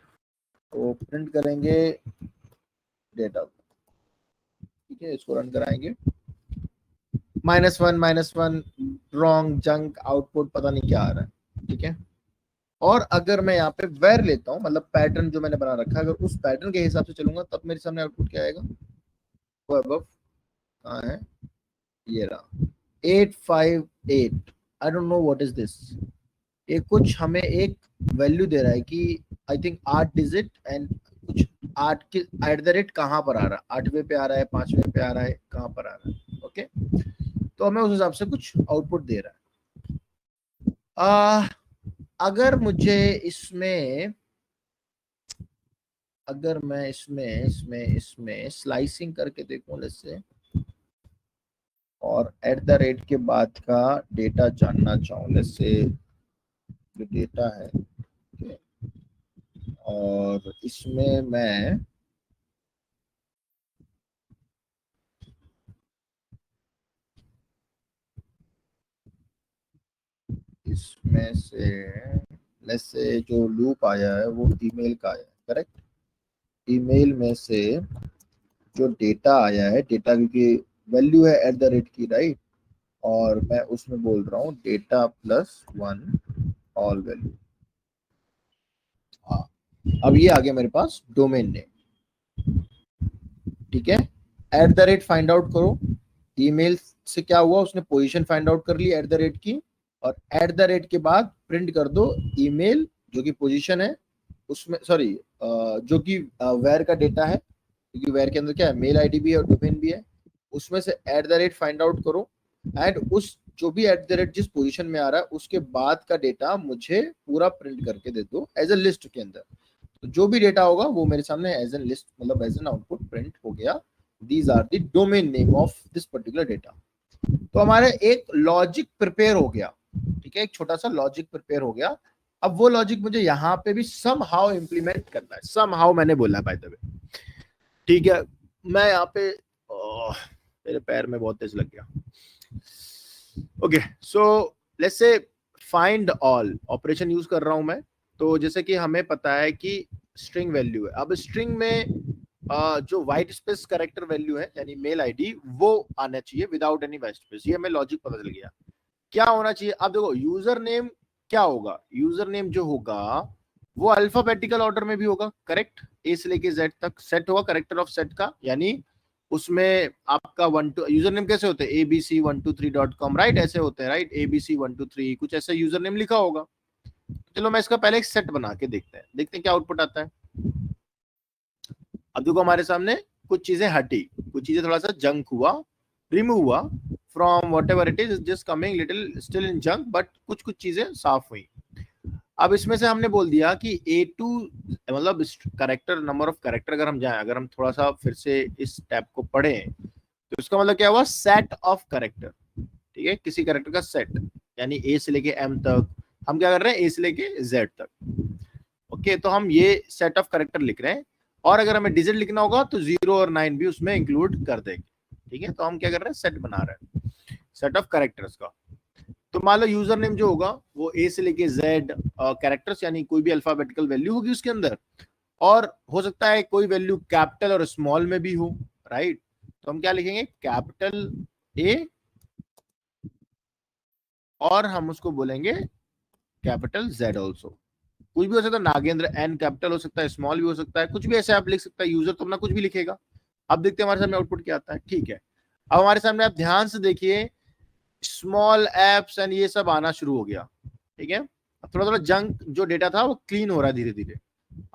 तो प्रिंट करेंगे डेटा को, ठीक है, इसको रन कराएंगे। -1 रॉन्ग जंक आउटपुट, पता नहीं क्या आ रहा है, ठीक है। और अगर मैं यहाँ पे वेर लेता हूँ, मतलब पैटर्न जो मैंने बना रखा है, अगर उस पैटर्न के हिसाब से चलूंगा तब मेरे सामने आउटपुट क्या आएगा, वो अबव कहाँ है, ये रहा 858। आई don't know what is this. ये कुछ हमें एक वैल्यू दे रहा है कि आई थिंक 8 डिजिट एंड कुछ 8 के एट द रेट कहाँ पर आ रहा है, 8वें पे आ रहा है, 5वें पे आ रहा है, कहाँ पर आ रहा है। ओके, तो हमें उस हिसाब से कुछ आउटपुट दे रहा है। अगर मुझे इसमें, अगर मैं इसमें स्लाइसिंग करके देखूं जैसे, और एट द रेट के बाद का डेटा जानना चाहूँ, जैसे जो डेटा है, okay, और इसमें मैं इसमें से जो लूप आया है वो ईमेल का आया है, करेक्ट। ईमेल में से जो डेटा आया है, डेटा क्योंकि वैल्यू है एट द रेट की, राइट, और मैं उसमें बोल रहा हूँ डेटा +1 ऑल वैल्यू। हाँ, अब ये आ गया मेरे पास डोमेन नेम, ठीक है। Eight the rate find out करो, ईमेल से क्या हुआ, उसने पोजीशन फाइंड आउट कर ली एट द रेट की, और एट द रेट के बाद प्रिंट कर दो ईमेल जो कि पोजीशन है उसमें, सॉरी जो कि वेयर का डेटा है, क्योंकि वेयर के अंदर क्या है, मेल आईडी भी है और डोमेन भी है, उसमें से eight the rate find out करो, एंड उस जो भी एट द रेट जिस पोजीशन में आ रहा है उसके बाद का डेटा मुझे पूरा प्रिंट करके दे दो एज अ लिस्ट के अंदर। तो जो भी डेटा होगा वो मेरे सामने एज एन लिस्ट, मतलब एज एन आउटपुट प्रिंट हो गया। These are the domain name of this particular data. तो हमारे एक लॉजिक प्रिपेयर हो गया, ठीक है, एक छोटा सा लॉजिक प्रिपेयर हो गया। अब वो लॉजिक मुझे यहाँ पे भी सम हाउ इम्प्लीमेंट करना है, सम हाउ मैंने बोला बाय द वे, ठीक है। मैं यहाँ पे मेरे पैर में बहुत तेज लग गया। Okay, so let's say find all operation use कर रहा हूं मैं। तो जैसे कि हमें पता है कि स्ट्रिंग वैल्यू है, अब स्ट्रिंग में जो व्हाइट स्पेस करेक्टर वैल्यू है यानी मेल आईडी, वो आना चाहिए विदाउट एनी व्हाइट स्पेस। ये हमें लॉजिक पता चल गया क्या होना चाहिए। अब देखो यूजर नेम क्या होगा, यूजर नेम जो होगा वो अल्फाबेटिकल ऑर्डर में भी होगा, करेक्ट, ए से लेके जेड तक सेट होगा करेक्टर ऑफ सेट का, यानी उसमें आपका 1 2 यूजर नेम कैसे होते हैं, abc123.com, राइट, ऐसे होते हैं, राइट, abc123 कुछ ऐसा यूजर नेम लिखा होगा। चलो मैं इसका पहले एक सेट बना के देखते हैं क्या आउटपुट आता है। अब देखो हमारे सामने कुछ चीजें हटी, कुछ चीजें थोड़ा सा जंक हुआ, रिमूव हुआ from what ever it is, just coming little still in junk, but कुछ कुछ चीजें साफ हुई। अब इसमें से हमने बोल दिया कि A2 मतलब करेक्टर, नंबर ऑफ करेक्टर अगर हम जाएं, अगर हम थोड़ा सा फिर से इस टैब को पढ़ें तो इसका मतलब क्या हुआ, सेट ऑफ करेक्टर, ठीक है, किसी करेक्टर का सेट, यानी A से लेके M तक, हम क्या कर रहे हैं A से लेके Z तक। ओके, तो हम ये सेट ऑफ करेक्टर लिख रहे हैं, और अगर हमें डिजिट लिखना होगा तो 0 और 9 भी उसमें इंक्लूड कर देंगे, ठीक है। तो हम क्या कर रहे हैं, सेट बना रहे हैं, सेट ऑफ करेक्टर्स का। तो मान लो यूजर नेम जो होगा वो ए से लेके जेड कैरेक्टर्स, यानी कोई भी अल्फाबेटिकल वैल्यू होगी उसके अंदर, और हो सकता है कोई वैल्यू कैपिटल और स्मॉल में भी हो, राइट। तो हम क्या लिखेंगे, कैपिटल ए, और हम उसको बोलेंगे कैपिटल जेड ऑल्सो। कुछ भी हो सकता है, नागेंद्र एन कैपिटल हो सकता है, स्मॉल भी हो सकता है, कुछ भी ऐसे आप लिख सकता है, यूजर तो अपना कुछ भी लिखेगा। अब देखते हैं हमारे सामने आउटपुट क्या आता है, ठीक है। अब हमारे सामने आप ध्यान से देखिए, स्मॉल एप्स एंड ये सब आना शुरू हो गया, ठीक है। अब थोड़ा थोड़ा जंक जो डेटा था वो क्लीन हो रहा है धीरे धीरे।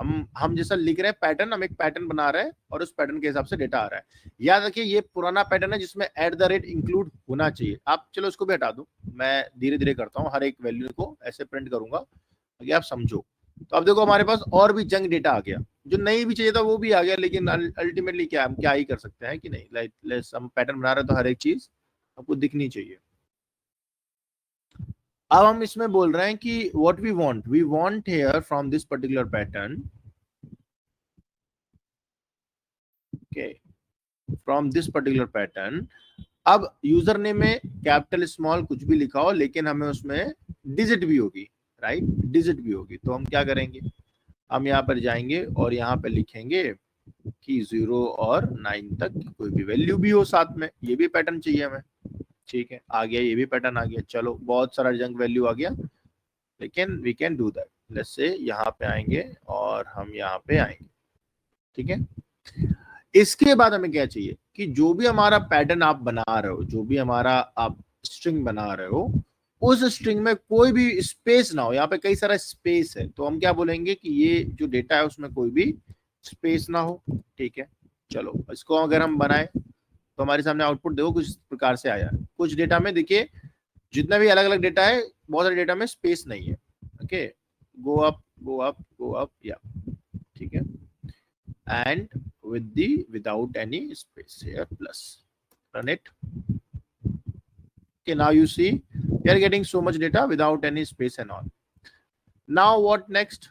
हम जैसा लिख रहे हैं पैटर्न, हम एक पैटर्न बना रहे हैं और उस पैटर्न के हिसाब से डेटा आ रहा है। याद रखिए ये पुराना पैटर्न है जिसमें एट द रेट इंक्लूड होना चाहिए। आप चलो इसको भी हटा दो, मैं धीरे धीरे करता हूँ, हर एक वैल्यू को ऐसे प्रिंट करूंगा ताकि आप समझो। तो अब देखो हमारे पास और भी जंक डेटा आ गया, जो नहीं भी चाहिए था वो भी आ गया, लेकिन अल्टीमेटली क्या हम क्या ही कर सकते हैं कि नहीं, लाइक हम पैटर्न बना रहे हैं तो हर एक चीज आपको दिखनी चाहिए। अब हम इसमें बोल रहे हैं कि what we want here from this particular pattern, okay, from this particular pattern. अब यूजर नेम में कैपिटल स्मॉल कुछ भी लिखा हो, लेकिन हमें उसमें डिजिट भी होगी, राइट, डिजिट भी होगी। तो हम क्या करेंगे, हम यहाँ पर जाएंगे और यहाँ पे लिखेंगे कि 0 और 9 तक कोई भी वैल्यू भी हो साथ में। ये भी पैटर्न चाहिए हमें, ठीक है, आ गया, ये भी पैटर्न आ गया। चलो, बहुत सारा जंक वैल्यू आ गया, लेकिन we can do that. Let's say यहाँ पे आएंगे और हम यहाँ पे आएंगे, ठीक है। इसके बाद हमें क्या चाहिए कि जो भी हमारा पैटर्न आप बना रहे हो, जो भी हमारा आप स्ट्रिंग बना रहे हो, उस स्ट्रिंग में कोई भी स्पेस ना हो। यहाँ पे कई सारा स्पेस है, तो हम क्या बोलेंगे कि ये जो डेटा है उसमें कोई भी स्पेस ना हो, ठीक है। चलो, इसको अगर हम बनाए तो हमारे सामने आउटपुट देखो कुछ प्रकार से आया। कुछ डेटा में देखिए, जितना भी अलग अलग डेटा है, बहुत सारे डेटा में स्पेस नहीं है। Okay, go up go up go up, या, ठीक है, and with the without any space here plus, run it. Okay, now you see we are getting so much data without any space and all. Now what next?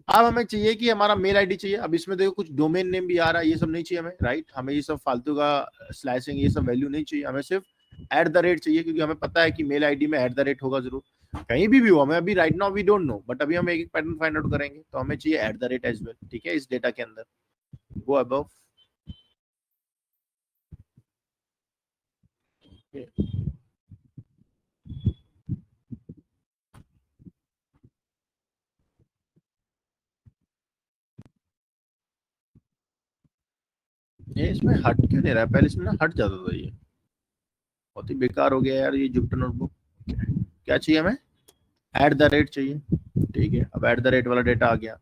अब हमें चाहिए कि हमारा mail ID चाहिए। अब इसमें देखो कुछ डोमेन नेम भी आ रहा है, ये सब नहीं चाहिए हमें, राइट। हमें ये सब फालतू का स्लाइसिंग, ये सब वैल्यू नहीं चाहिए, हमें सिर्फ @ चाहिए, क्योंकि हमें पता है कि मेल आईडी में @ होगा जरूर, कहीं भी हो। हमें अभी right now we don't know, but अभी हम एक एक पैटर्न फाइंड आउट करेंगे, तो हमें चाहिए @ एज वेल, ठीक है, इस डेटा के अंदर। गो अबव, ये इसमें हट क्यों नहीं रहा है? पहले इसमें ना हट जाता था, ये बहुत ही बेकार हो गया यार ये जुपिटर नोटबुक। क्या चाहिए हमें? @ चाहिए, ठीक है। अब @ वाला डेटा आ गया।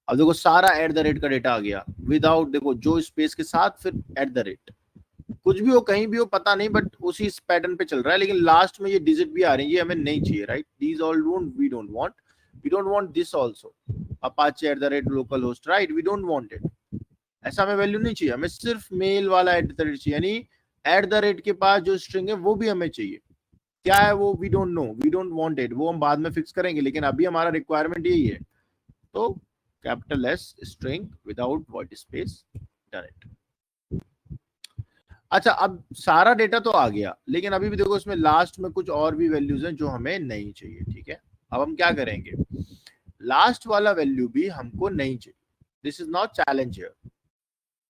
अब देखो सारा @ का डेटा आ गया विदाउट, देखो जो स्पेस के साथ फिर @ कुछ भी हो, कहीं भी हो, पता नहीं, बट उसी पैटर्न पे चल रहा है। लेकिन लास्ट में ये डिजिट भी आ रही है, ये हमें नहीं चाहिए, right. These all we don't want this also, Apache @ local host, right, we don't want it. ऐसा हमें वैल्यू नहीं चाहिए, हमें सिर्फ मेल वाला @ चाहिए, यानी @ के पास जो स्ट्रिंग है वो भी हमें चाहिए। क्या है वो? We don't know, we don't want it, वो हम बाद में फिक्स करेंगे, लेकिन अभी हमारा रिक्वायरमेंट यही है। तो capital S string without white space, done it. अच्छा, अब सारा डेटा तो आ गया, लेकिन अभी भी देखो इसमें लास्ट में कुछ और भी वैल्यूज हैं जो हमें नहीं चाहिए, ठीक है। अब हम क्या करेंगे, लास्ट वाला वैल्यू भी हमको नहीं चाहिए। This is not challenge here.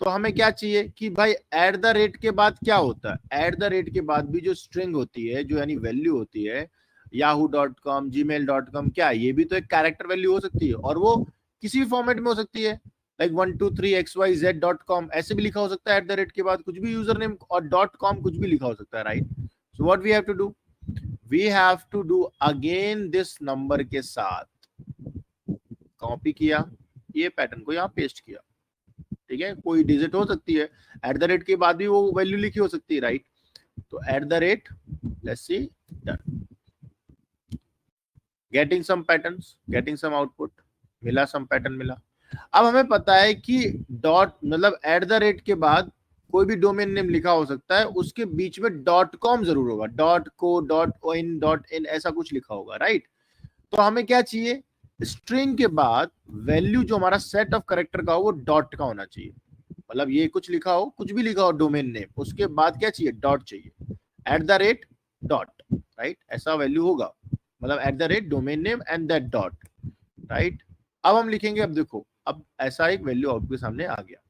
तो हमें क्या चाहिए कि भाई @ के बाद क्या होता है, @ के बाद भी जो स्ट्रिंग होती है, जो यानी वैल्यू होती है, yahoo.com, gmail.com, क्या ये भी तो एक कैरेक्टर वैल्यू हो सकती है, और वो किसी भी फॉर्मेट में हो सकती है, लाइक 123xyz.com ऐसे भी लिखा हो सकता है @ के बाद, कुछ भी यूजर नेम और .com कुछ भी लिखा हो सकता है, right. So what we have to do, we have to do again this number के साथ कॉपी किया, ये पैटर्न को यहाँ पेस्ट किया, ठीक है। कोई डिजिट हो सकती है, @ के बाद भी वो वैल्यू लिखी हो सकती है, राइट। तो @ let's see, done, getting some patterns, getting some output, मिला सम पैटर्न मिला। अब हमें पता है कि डॉट मतलब @ के बाद कोई भी डोमेन नेम लिखा हो सकता है, उसके बीच में .com जरूर होगा, .co.in ऐसा कुछ लिखा होगा, राइट। तो हमें क्या चाहिए, स्ट्रिंग के बाद वैल्यू जो हमारा सेट ऑफ कैरेक्टर का हो वो डॉट का होना चाहिए। मतलब ये कुछ लिखा हो, कुछ भी लिखा हो डोमेन नेम, उसके बाद क्या चाहिए, डॉट चाहिए, @ डॉट, राइट, ऐसा वैल्यू होगा। मतलब @ domain name and that dot, right. अब हम लिखेंगे, अब देखो, अब ऐसा एक वैल्यू आउटपुट के सामने आ गया।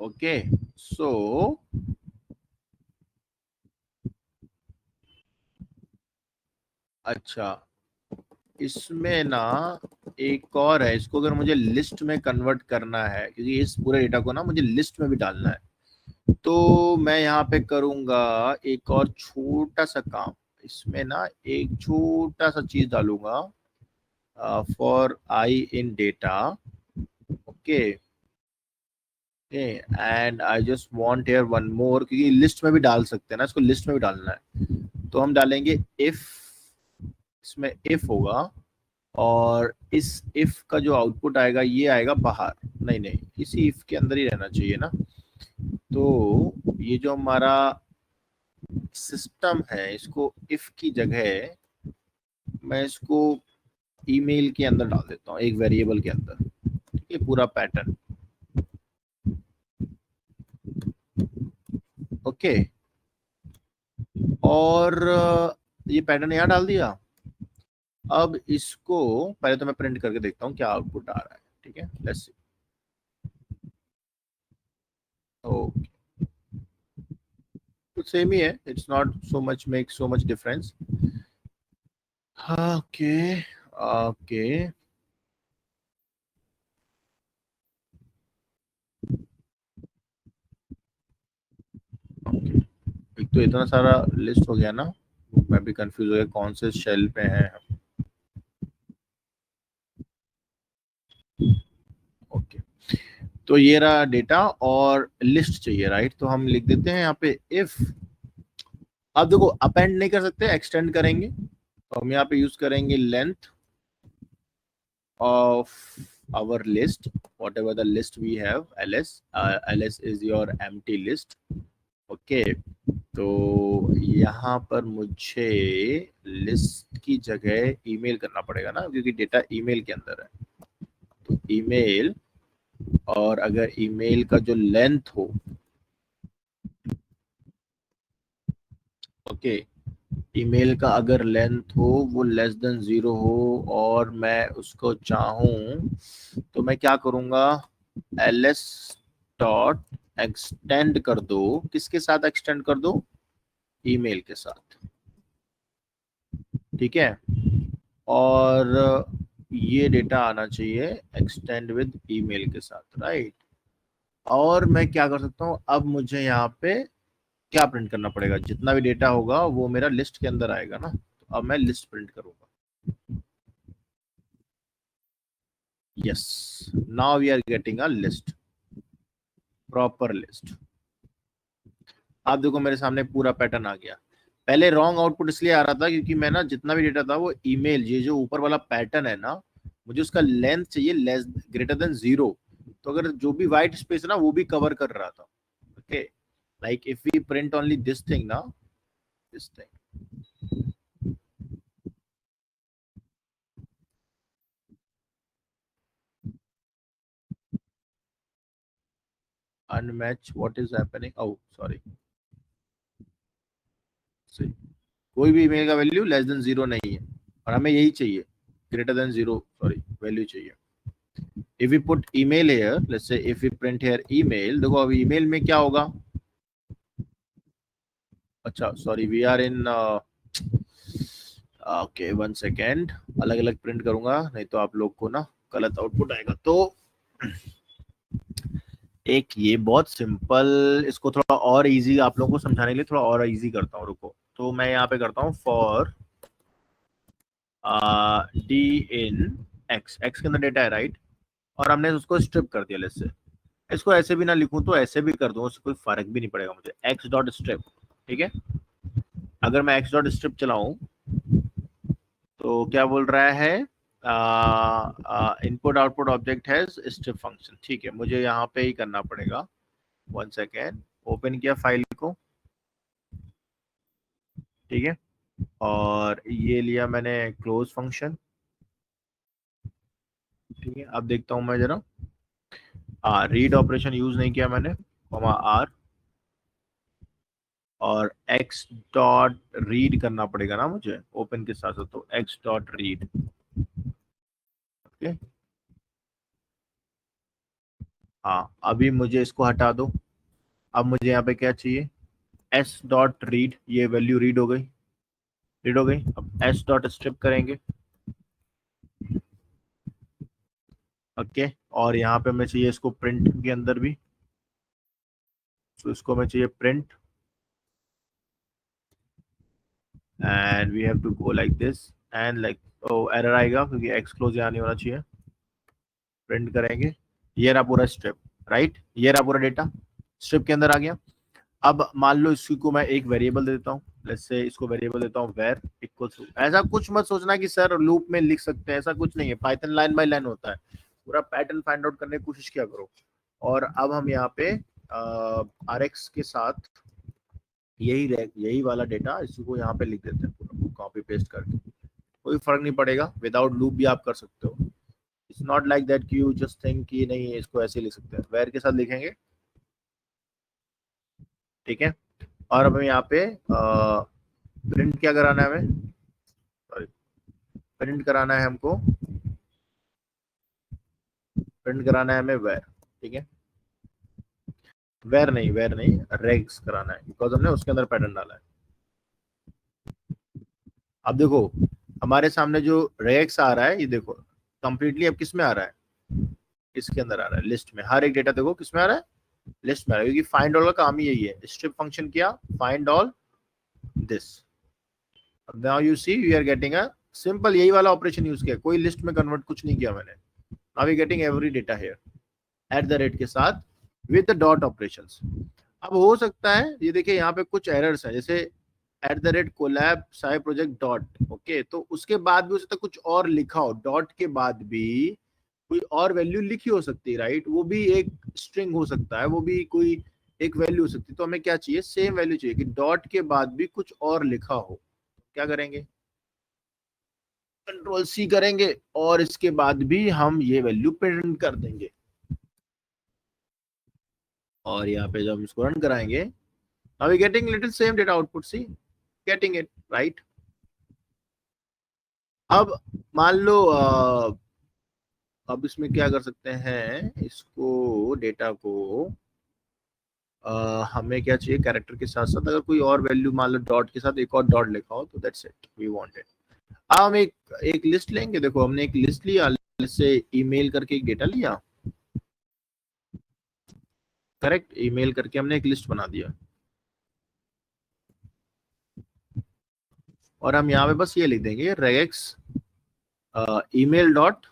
ओके, सो अच्छा, इसमें ना एक और है, इसको अगर मुझे लिस्ट में कन्वर्ट करना है, क्योंकि इस पूरे डेटा को ना मुझे लिस्ट में भी डालना है, तो मैं यहाँ पे करूंगा एक और छोटा सा काम। इसमें ना एक छोटा सा चीज डालूंगा, for I in data, okay, and I just want here one more, क्योंकि लिस्ट में भी डाल सकते हैं ना, इसको लिस्ट में भी डालना है। तो हम डालेंगे इफ, इसमें इफ होगा, और इस इफ का जो आउटपुट आएगा ये आएगा बाहर, नहीं नहीं, इसी इफ के अंदर ही रहना चाहिए ना। तो ये जो हमारा सिस्टम है, इसको इफ की जगह मैं इसको ईमेल के अंदर डाल देता हूँ, एक वेरिएबल के अंदर, ठीक है, पूरा पैटर्न। ओके, और ये पैटर्न यहाँ डाल दिया। अब इसको पहले तो मैं प्रिंट करके देखता हूँ क्या आउटपुट आ रहा है, ठीक है, लेट्स सी। ओके, तो सेम ही है, it's not so much make so much difference. Okay okay, okay, एक तो इतना सारा लिस्ट हो गया ना, मैं भी कंफ्यूज हो गया कौन से शेल पे है। ओके, तो ये रहा डेटा और लिस्ट चाहिए, राइट? तो हम लिख देते हैं यहाँ पे इफ, अब देखो अपेंड नहीं कर सकते, एक्सटेंड करेंगे, तो हम यहाँ पे यूज करेंगे length of our list, whatever the list we have, ls, ls is your empty list. Okay, तो यहाँ पर मुझे लिस्ट की जगह ईमेल करना पड़ेगा ना, क्योंकि डेटा ईमेल के अंदर है। तो ईमेल, और अगर ईमेल का जो लेंथ हो, ओके, ईमेल का अगर लेंथ हो वो लेस देन 0 हो, और मैं उसको चाहूं, तो मैं क्या करूंगा, ls डॉट एक्सटेंड कर दो, किसके साथ एक्सटेंड कर दो, ईमेल के साथ, ठीक है, और ये डेटा आना चाहिए एक्सटेंड विद ईमेल के साथ, राइट? और मैं क्या कर सकता हूँ, अब मुझे यहाँ पे क्या प्रिंट करना पड़ेगा, जितना भी डेटा होगा वो मेरा लिस्ट के अंदर आएगा ना, तो अब मैं लिस्ट प्रिंट करूंगा। Yes, now we are getting a list, proper list. आप देखो मेरे सामने पूरा पैटर्न आ गया। पहले रॉन्ग आउटपुट इसलिए आ रहा था क्योंकि मैं ना जितना भी डेटा था वो ईमेल, ये जो ऊपर वाला पैटर्न है ना, मुझे उसका लेंथ चाहिए लेस ग्रेटर देन 0, तो अगर जो भी व्हाइट स्पेस है ना वो भी कवर कर रहा था। Okay, like if we print only this thing ना, this thing, unmatch, what is happening, oh sorry, see, कोई भी ईमेल का वैल्यू लेस देन 0 नहीं है, और हमें यही चाहिए, ग्रेटर देन 0 सॉरी वैल्यू चाहिए। if we put email here, let's say if we print here email, देखो अब email में क्या होगा, अच्छा sorry we are in, okay one second, अलग अलग प्रिंट करूंगा नहीं तो आप लोग को ना गलत आउटपुट आएगा। तो एक ये बहुत सिंपल, इसको थोड़ा और इजी आप लोगों को समझाने के लिए थोड़ा और इजी करता हूँ, रुको। तो मैं यहाँ पे करता हूँ for D in x, x के अंदर डेटा है, राइट? और हमने उसको स्ट्रिप कर दिया, लेट्स से इसको ऐसे भी ना लिखूं तो ऐसे भी कर दूं, उससे कोई फर्क भी नहीं पड़ेगा मुझे, एक्स डॉट स्ट्रिप, ठीक है। अगर मैं एक्स डॉट स्ट्रिप चलाऊं तो क्या बोल रहा है, इनपुट आउटपुट ऑब्जेक्ट है स्ट्रिप फंक्शन, ठीक है, मुझे यहाँ पे ही करना पड़ेगा। वन सेकेंड, ओपन किया फाइल को, ठीक है, और ये लिया मैंने क्लोज फंक्शन, ठीक है। अब देखता हूँ मैं जरा, रीड ऑपरेशन यूज नहीं किया मैंने, कॉमा आर, और एक्स डॉट रीड करना पड़ेगा ना मुझे ओपन के साथ साथ, तो एक्स डॉट रीड, ओके। हाँ, अभी मुझे इसको हटा दो, अब मुझे यहाँ पे क्या चाहिए, एस डॉट रीड, ये वैल्यू रीड हो गई, रीड हो गई। अब एस डॉट स्ट्रिप करेंगे, ओके, और यहाँ पे हमें चाहिए इसको प्रिंट के अंदर भी, तो इसको हमें चाहिए print, and we have to go like this, and like, oh error आएगा क्योंकि एक्स क्लोज यहाँ नहीं होना चाहिए, प्रिंट करेंगे, ये रहा पूरा स्ट्रिप, राइट, ये रहा पूरा डेटा स्ट्रिप के अंदर आ गया। अब मान लो इसी को मैं एक वेरिएबल दे देता हूँ, लेट्स से इसको वेरिएबल देता हूँ var इक्वल्स टू, ऐसा कुछ मत सोचना कि सर लूप में लिख सकते हैं, ऐसा कुछ नहीं है, पाइथन लाइन बाय लाइन होता है, पूरा पैटर्न फाइंड आउट करने की कोशिश किया करो। और अब हम यहाँ पे rx के साथ यही वाला डेटा इसको यहाँ पे लिख देते हैं पूरा कॉपी पेस्ट करके, कोई फर्क नहीं पड़ेगा, विदाउट लूप भी आप कर सकते हो। इट्स नॉट लाइक दैट कि यू जस्ट थिंक कि नहीं इसको ऐसे लिख सकते हैं, वेयर के साथ लिखेंगे, ठीक है। और अब यहाँ पे प्रिंट क्या कराना है हमें, सॉरी प्रिंट कराना है हमको, प्रिंट कराना है हमें वेयर, ठीक है। वेयर नहीं रेग्स कराना है, बिकॉज हमने उसके अंदर पैटर्न डाला है। अब देखो हमारे सामने जो रेग्स आ रहा है, ये देखो कंप्लीटली अब किस में आ रहा है, इसके अंदर आ रहा है, लिस्ट में। हर एक डेटा देखो किस में आ रहा है, लिस्ट में आ रहा है, क्योंकि फाइंड ऑल का काम ही यही है। स्ट्रिप फंक्शन किया, find all this, now you see we are getting a simple, यही वाला ऑपरेशन यूज किया, कोई लिस्ट में कन्वर्ट कुछ नहीं किया मैंने। Now we getting every data here at the rate के साथ विद द डॉट ऑपरेशंस। अब हो सकता है ये देखिए यहाँ पे कुछ एरर्स हैं, जैसे at the rate Colab sci project dot, okay, तो उसके बाद भी हो सकता है कुछ और लिखा हो, डॉट के बाद भी कोई और वैल्यू लिखी हो सकती है, राइट, वो भी एक स्ट्रिंग हो सकता है, वो भी कोई एक वैल्यू हो सकती है। तो हमें क्या चाहिए, सेम वैल्यू चाहिए कि डॉट के बाद भी कुछ और लिखा हो। क्या करेंगे, कंट्रोल सी करेंगे और इसके बाद भी हम ये वैल्यू प्रिंट कर देंगे। और यहाँ पे जब हम इसको रन कराएंगे, now we getting little same data output, see getting it right। अब मान लो अब इसमें क्या कर सकते हैं, इसको डेटा को हमें क्या चाहिए, कैरेक्टर के साथ साथ अगर कोई और वैल्यू मान लो डॉट के साथ एक और डॉट लिखा हो तो दैट्स इट वी वांटेड। अब हम एक लिस्ट लेंगे, देखो हमने एक लिस्ट लिया, जैसे ईमेल करके एक डेटा लिया, करेक्ट, ईमेल करके हमने एक लिस्ट बना दिया, और हम यहाँ पे बस ये लिख देंगे regex email dot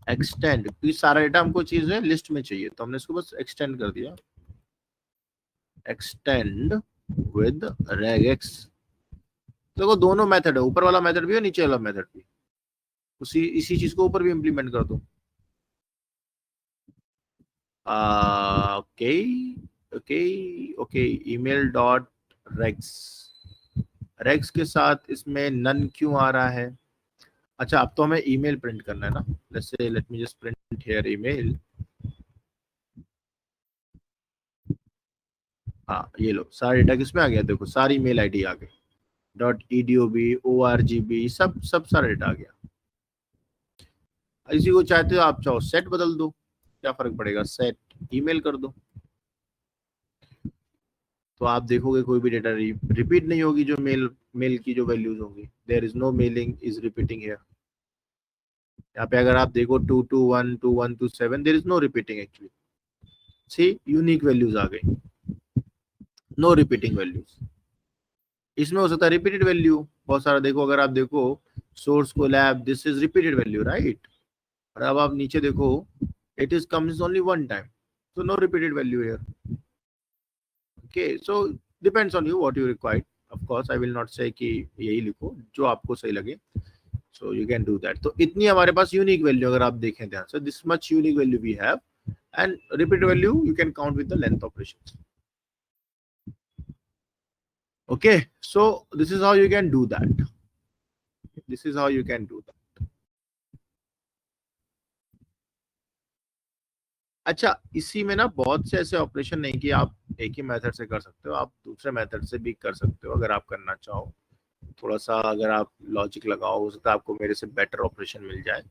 extend, क्योंकि सारा डेटा हमको चीज है लिस्ट में चाहिए, तो हमने इसको बस एक्सटेंड कर दिया, एक्सटेंड विद regex। देखो दोनों मेथड है, ऊपर वाला मेथड भी है नीचे वाला मेथड भी, उसी इसी चीज को ऊपर भी इंप्लीमेंट कर दो। Okay okay okay, email dot regs के साथ इसमें नन क्यों आ रहा है, अच्छा अब तो हमें ईमेल प्रिंट करना है ना, let's say late me just print here email. हाँ ये लो सारा डेटा किस में आ गया, देखो सारी ईमेल आईडी आ गई, .edob orgb सब सब सारा डेटा आ गया। इसी को चाहते हो आप, चाहो सेट बदल दो, क्या फर्क पड़ेगा, सेट ईमेल कर दो, तो आप देखोगे कोई भी डेटा रिपीट नहीं होगी, जो मेल की जो वैल्यूज होंगी, there is no mailing is repeating here. यहाँ पे अगर आप देखो 221 2127 there is no repeating actually, see unique values आ गई, नो रिपीटिंग वैल्यूज। इसमें हो सकता है रिपीटेड वैल्यू बहुत सारा, देखो अगर आप देखो source Colab this is repeated value, right, और अब आप नीचे देखो it is comes only one time, so no repeated value here, okay, so depends on you what you require, of course I will not say कि यही लिखो, जो आपको सही लगे, so you can do that। तो इतनी हमारे पास यूनिक वैल्यू अगर आप देखें ध्यान से, this much unique value we have and repeated value you can count with the length operations, okay, so this is how you can do that, this is how you can do that। अच्छा इसी में ना बहुत से ऐसे operation नहीं कि आप एक ही मेथड से कर सकते हो, आप दूसरे मेथड से भी कर सकते हो अगर आप करना चाहो, थोड़ा सा अगर आप लॉजिक लगाओ, हो सकता है आपको मेरे से बेटर ऑपरेशन मिल जाए,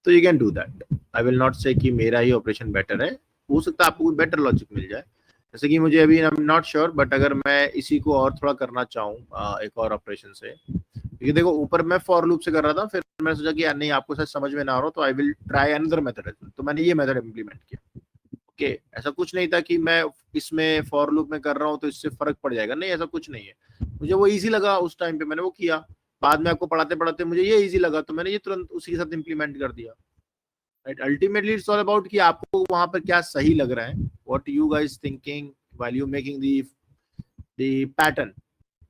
तो you can do that. I will not से कि मेरा ही ऑपरेशन बेटर है, हो सकता है आपको बेटर लॉजिक मिल जाए, जैसे कि मुझे अभी I am not sure, but अगर मैं इसी को और थोड़ा करना चाहूँ एक और ऑपरेशन से, क्योंकि देखो ऊपर मैं फॉर लूप से कर रहा था, फिर मैंने सोचा कि यार नहीं आपको शायद समझ में ना आ रहा हो, तो I will try another method, तो मैंने ये मेथड इम्प्लीमेंट किया, ओके, ऐसा कुछ नहीं था कि मैं इसमें फॉर लूप में कर रहा हूँ तो इससे फर्क पड़ जाएगा, नहीं ऐसा कुछ नहीं है, मुझे वो इजी लगा उस टाइम पे मैंने वो किया, बाद में आपको पढ़ाते पढ़ाते मुझे ये इजी लगा तो मैंने ये तुरंत उसी के साथ इम्प्लीमेंट कर दिया, right. Ultimately it's all about कि आपको वहां पर क्या सही लग रहा है, what you guys thinking while you making the pattern,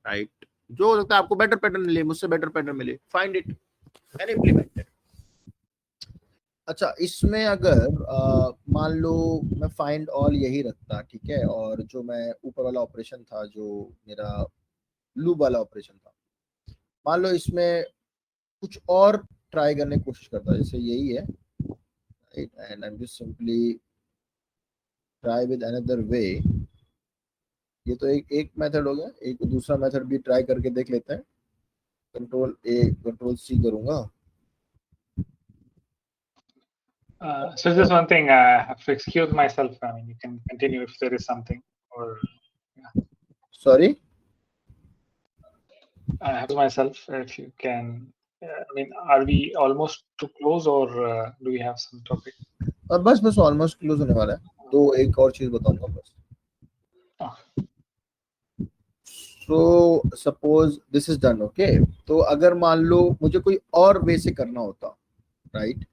right, जो हो सकता है आपको बेटर पैटर्न मिले, मुझसे बेटर पैटर्न मिले, find it and implement it. अच्छा इसमें अगर मान लो मैं फाइंड ऑल यही रखता, ठीक है, और जो मैं ऊपर वाला ऑपरेशन था जो मेरा लूप वाला ऑपरेशन था। मान लो इसमें कुछ और ट्राई करने की कोशिश करता है, जैसे यही है, and I am just simply try with another way. ये तो एक मेथड हो गया, एक दूसरा मेथड भी ट्राई करके देख लेते हैं। कंट्रोल ए कंट्रोल सी करूंगा। So just one thing, I have to excuse myself. I mean, you can continue if there is something, or sorry, I have to myself if you can. I mean, are we almost to close, or do we have some topic? और बस almost close होने वाला है, तो एक और चीज बताऊंगा बस। So suppose this is done, okay. तो अगर मान लो मुझे कोई और वे से करना होता, राइट,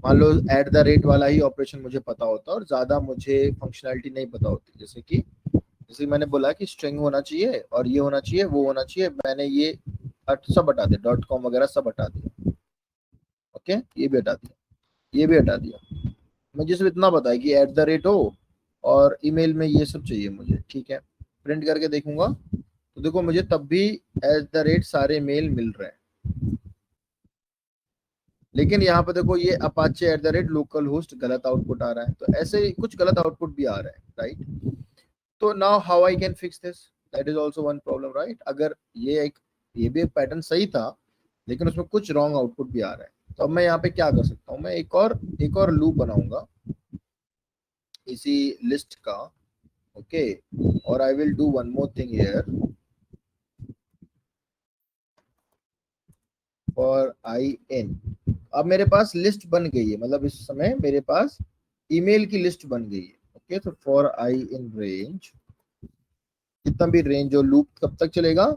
मान लो एट द रेट वाला ही ऑपरेशन मुझे पता होता और ज्यादा मुझे फंक्शनैलिटी नहीं पता होती, जैसे मैंने बोला कि स्ट्रिंग होना चाहिए और ये होना चाहिए, वो होना चाहिए, मैंने ये सब हटा दिया, .com वगैरह सब हटा दिया, ओके, ये भी हटा दिया, ये भी हटा दिया। मुझे सिर्फ इतना पता है कि एट द रेट हो और ईमेल में ये सब चाहिए मुझे, ठीक है। प्रिंट करके देखूंगा तो देखो मुझे तब भी एट द रेट सारे मेल मिल रहे हैं, लेकिन यहाँ पे देखो ये Apache eight the rate local host गलत आउटपुट आ रहा है। तो ऐसे ही कुछ गलत आउटपुट भी आ रहा है, राइट। तो now how I can fix this, that is also one problem, right. अगर ये भी एक पैटर्न सही था लेकिन उसमें कुछ रॉन्ग आउटपुट भी आ रहा है, तो अब मैं यहाँ पे क्या कर सकता हूँ, मैं एक और लूप बनाऊंगा इसी लिस्ट का, ओके। और I will do one more thing here, for I in. अब मेरे पास लिस्ट बन गई है, मतलब इस समय मेरे पास ईमेल की लिस्ट बन गई है, ओके। तो फॉर आई इन रेंज, कितना भी रेंज, जो लूप कब तक चलेगा,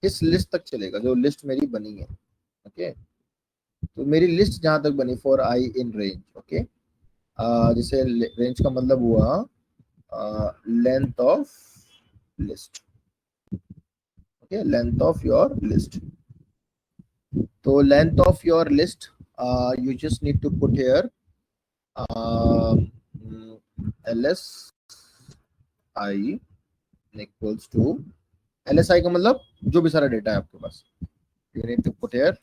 इस लिस्ट तक चलेगा जो लिस्ट मेरी बनी है, ओके। तो मेरी लिस्ट जहां तक बनी for I in range, okay. जैसे रेंज का मतलब हुआ length of list, okay, length of your list. तो length of your list, you just need to put here LSI equals to, LSI का मतलब जो भी सारा डेटा है आपके पास, you need to put here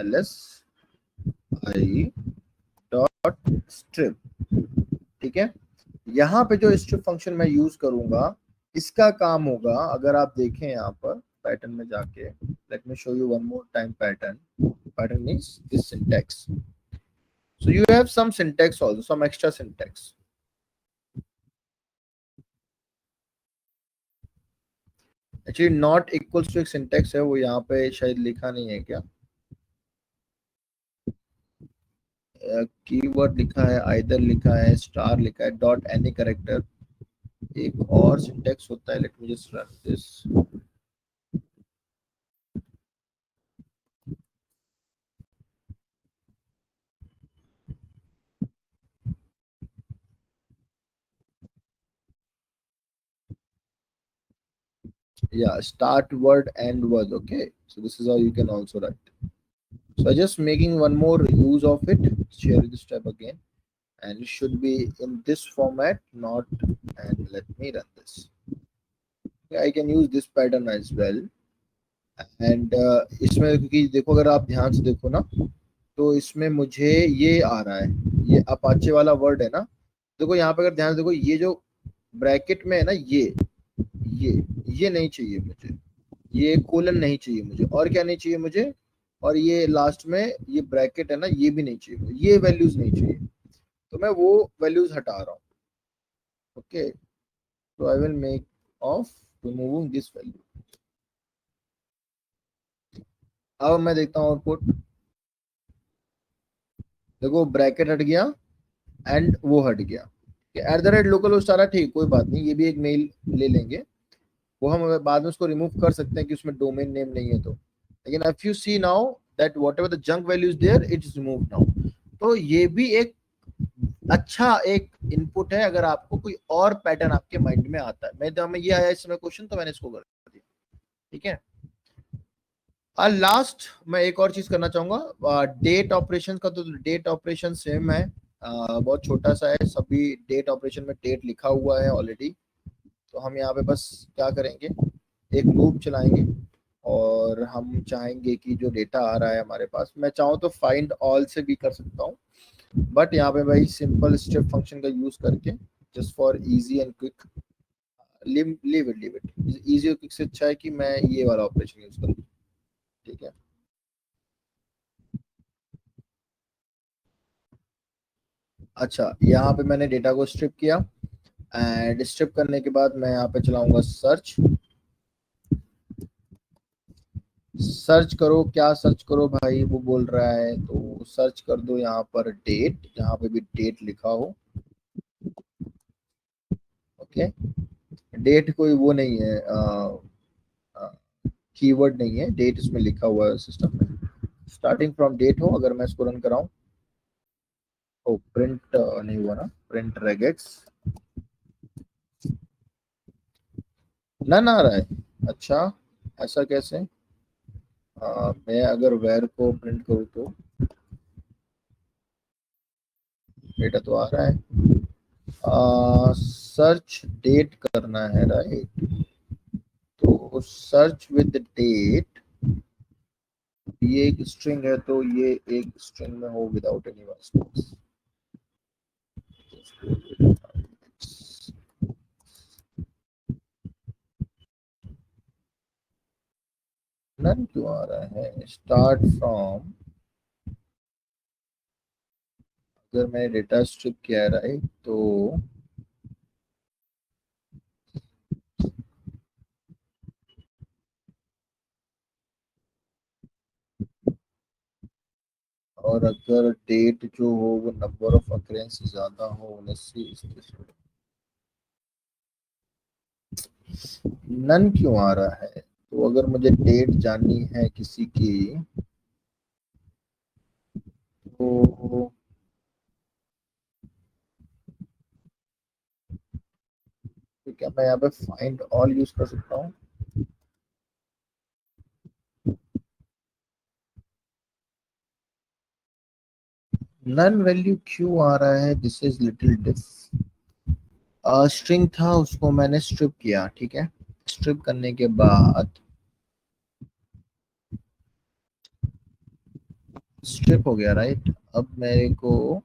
LSI dot strip, ठीक है। यहाँ पे जो strip फंक्शन मैं यूज करूंगा, इसका काम होगा, अगर आप देखें यहाँ पर पैटर्न में जाके, let me show you one more time pattern means this syntax. So you have some syntax also, some extra syntax. Actually not equals to एक syntax है, वो यहाँ पे शायद लिखा नहीं है क्या, कीवर्ड लिखा है, either लिखा है, स्टार लिखा है, डॉट एनी करेक्टर, एक और syntax होता है, let me just run this. Yeah, start word, end word, okay. So this is how you can also write. So just making one more use of it, share this tab again, and it should be in this format, not, and let me run this. Okay, I can use this pattern as well. And इसमें क्योंकि देखो, अगर आप ध्यान से देखो ना, तो इसमें मुझे ये आ रहा है, ये अपाचे वाला वर्ड है ना, देखो यहाँ पे अगर ध्यान से देखो, ये जो ब्रैकेट में है ना, ये नहीं चाहिए मुझे, ये कोलन नहीं चाहिए मुझे, और क्या नहीं चाहिए मुझे, और ये लास्ट में ये ब्रैकेट है ना, ये भी नहीं चाहिए मुझे, ये वैल्यूज नहीं चाहिए, तो मैं वो वैल्यूज हटा रहा हूँ, ओके। तो आई will make of removing this value. अब मैं देखता हूँ आउटपुट, देखो ब्रैकेट हट गया एंड वो हट गया, at the rate local host आ रहा है, ठीक, कोई बात नहीं, ये भी एक मेल ले लेंगे, वो हम बाद में उसको रिमूव कर सकते हैं कि उसमें डोमेन नेम नहीं है तो, लेकिन if you see now that whatever the junk value is there, it is removed now. तो ये भी एक अच्छा एक इनपुट है, अगर आपको कोई और पैटर्न आपके माइंड में आता है। मैं तो हमें ये आया इस समय क्वेश्चन, तो मैंने इसको कर दिया, ठीक है। लास्ट मैं एक और चीज करना चाहूंगा, डेट ऑपरेशन का। तो डेट ऑपरेशन सेम है, बहुत छोटा सा है, सभी डेट ऑपरेशन में डेट लिखा हुआ है ऑलरेडी। तो हम यहाँ पे बस क्या करेंगे, एक लूप चलाएंगे, और हम चाहेंगे कि जो डेटा आ रहा है हमारे पास, मैं चाहूँ तो फाइंड ऑल से भी कर सकता हूँ, बट यहाँ पे भाई सिंपल स्टेप फंक्शन का यूज करके just for easy and quick, leave it easy और क्विक से अच्छा है कि मैं ये वाला ऑपरेशन यूज करूँ। ठीक है, अच्छा यहाँ पे मैंने डेटा को स्ट्रिप किया, एंड स्ट्रिप करने के बाद मैं यहाँ पे चलाऊंगा सर्च। सर्च करो, क्या सर्च करो भाई वो बोल रहा है, तो सर्च कर दो यहाँ पर डेट, यहाँ पे भी डेट लिखा हो। ओके, डेट कोई वो नहीं है, कीवर्ड नहीं है, डेट इसमें लिखा हुआ है सिस्टम में, स्टार्टिंग फ्रॉम डेट हो। अगर मैं इसको रन कराऊं, ओ प्रिंट नहीं हुआ ना, प्रिंट रेगेट्स नन आ रहा है। अच्छा, ऐसा कैसे? मैं अगर वेर को प्रिंट करूँ तो डेटा तो आ रहा है। सर्च डेट करना है राइट, तो सर्च विद डेट, ये एक स्ट्रिंग है तो ये एक स्ट्रिंग में हो विदाउट एनी वास्टेज। नन क्यों आ रहा है? स्टार्ट फ्रॉम, अगर मैंने डेटा स्ट्रिप किया है राइट, तो और अगर डेट जो हो वो नंबर ऑफ अकरेंस ज्यादा हो उन्हें से नन क्यों आ रहा है? तो अगर मुझे डेट जाननी है किसी की, तो क्या मैं यहाँ पे फाइंड ऑल यूज कर सकता हूँ? नन वैल्यू क्यों आ रहा है? This is little diff, string था उसको मैंने स्ट्रिप किया, ठीक है, स्ट्रिप करने के बाद स्ट्रिप हो गया राइट। अब मेरे को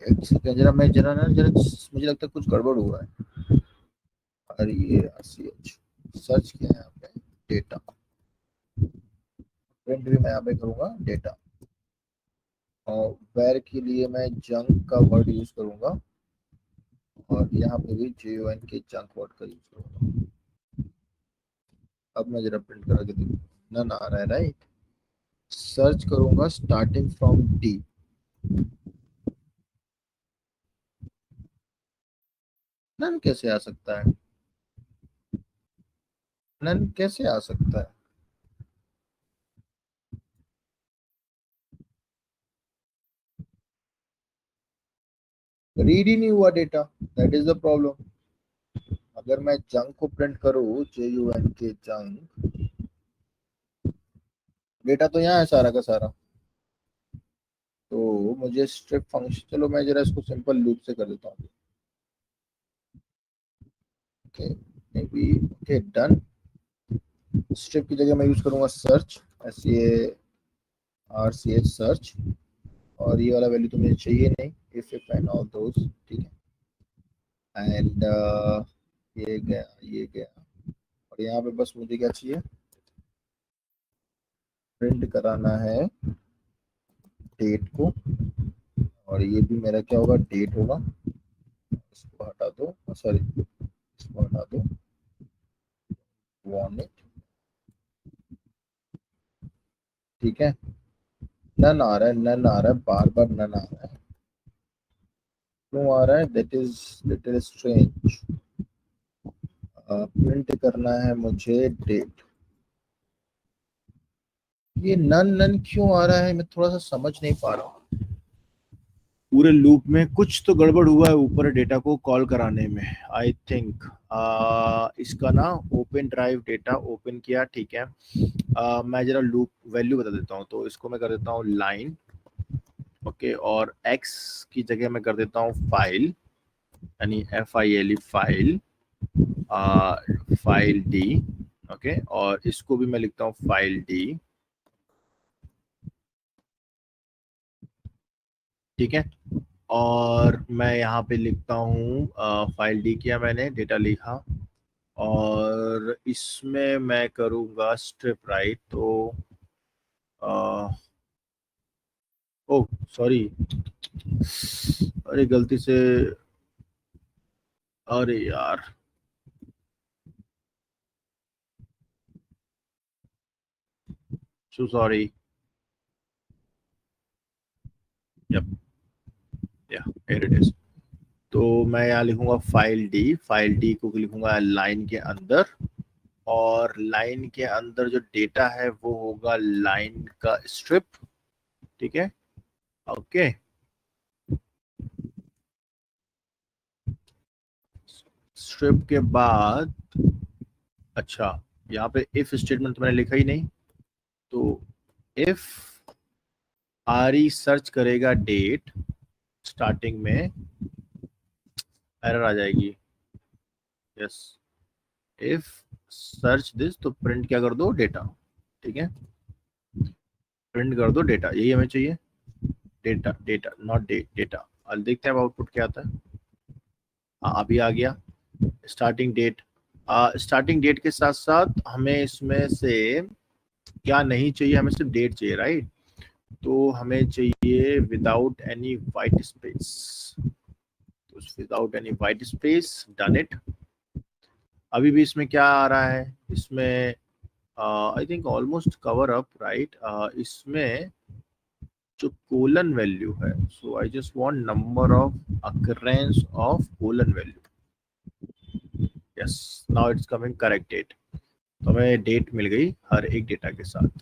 एक सेकंड, जरा मैं जरा ना जरा, मुझे लगता है कुछ गड़बड़ हुआ है। अरे ये RCH सर्च किया है यहाँ पे, डेटा प्रिंट भी मैं यहाँ पे करूँगा डेटा, और वेर के लिए मैं जंक का वर्ड यूज करूँगा, और यहाँ पे भी JUN के जंक वर्ड का यूज करूँगा। अब मैं जरा प्रिंट करा के देखूँ, नन आ रहा है राइट। सर्च करूँगा स्टार्टिंग फ्रॉम डी, नन कैसे आ सकता है? नन कैसे आ सकता है? रीड ही नहीं हुआ data, that is the problem. अगर मैं जंक को प्रिंट करूँ, JUN के जंक, डेटा तो यहाँ है सारा का सारा, तो मुझे स्ट्रिप फंक्शन, चलो मैं जरा इसको सिंपल लूप से कर देता हूँ। Okay, may be, okay done. Strip की जगह मैं यूज करूंगा सर्च, SARCH सर्च, और ये वाला वैल्यू तो मुझे चाहिए नहीं, इफ एंड ऑल दोस, ठीक है, एंड ये गया, और यहाँ पे बस मुझे क्या चाहिए, प्रिंट कराना है डेट को, और ये भी मेरा क्या होगा, डेट होगा। इसको हटा दो, सॉरी इसको हटा दो, वार्न इट, ठीक है। नन आ रहा है, नन आ रहा है, बार बार नन आ रहा है, क्यों आ रहा है? That is little strange. Print करना है मुझे डेट, ये नन नन क्यों आ रहा है? मैं थोड़ा सा समझ नहीं पा रहा हूँ। पूरे लूप में कुछ तो गड़बड़ हुआ है ऊपर डेटा को कॉल कराने में, आई थिंक। इसका ना ओपन ड्राइव डेटा ओपन किया, ठीक है। मैं जरा लूप वैल्यू बता देता हूँ, तो इसको मैं कर देता हूँ लाइन, ओके, और एक्स की जगह मैं कर देता हूँ फाइल, यानी FILE file, file D, okay, और इसको भी मैं लिखता हूँ फाइल डी, ठीक है। और मैं यहाँ पे लिखता हूँ फाइल डी किया मैंने, डेटा लिखा, और इसमें मैं करूँगा स्ट्रिप राइट। तो ओ सॉरी, अरे गलती से, अरे यार, सो सॉरी, यप, या हियर इट इज। तो मैं यहाँ लिखूंगा फाइल डी, फाइल डी को लिखूंगा लाइन के अंदर, और लाइन के अंदर जो डेटा है वो होगा लाइन का स्ट्रिप, ठीक है, ओके। स्ट्रिप के बाद, अच्छा, यहाँ पे इफ स्टेटमेंट तो मैंने लिखा ही नहीं, तो इफ आरई सर्च करेगा डेट, स्टार्टिंग में एरर आ जाएगी, यस, इफ सर्च दिस, तो प्रिंट क्या कर दो, डेटा, ठीक है, प्रिंट कर दो डेटा, यही हमें चाहिए, data, data not date, data. और देखते हैं अब आउटपुट क्या आता है। हाँ, अभी आ गया स्टार्टिंग डेट। स्टार्टिंग डेट के साथ साथ हमें इसमें से क्या नहीं चाहिए, हमें सिर्फ डेट चाहिए, राइट। तो हमें चाहिए without any white space, without any white space, done it. अभी भी इसमें क्या आ रहा है, इसमें I think almost cover up, right. इसमें जो कोलन वैल्यू है, so I just want number of occurrence of colon value, yes, now it's coming correct date. तो हमें डेट मिल गई हर एक डेटा के साथ।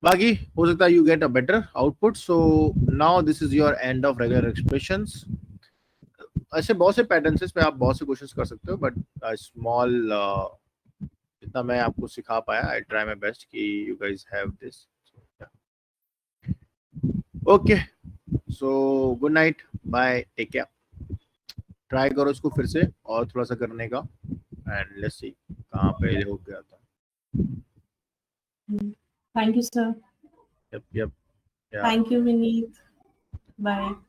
बाकी हो सकता है you get a better output. So now this is your end of regular expressions. ऐसे बहुत से पैटर्न्स पे आप बहुत से क्वेश्चंस कर सकते हो, बट स्मॉल जितना मैं आपको सिखा पाया, आई ट्राई माय बेस्ट कि you guys have this. Okay, so good night, bye, take care. Try करो इसको फिर से और थोड़ा सा करने का, एंड लेट्स सी कहाँ पे हो गया था। Thank you, sir. Yup, Thank you, Vineet. Bye.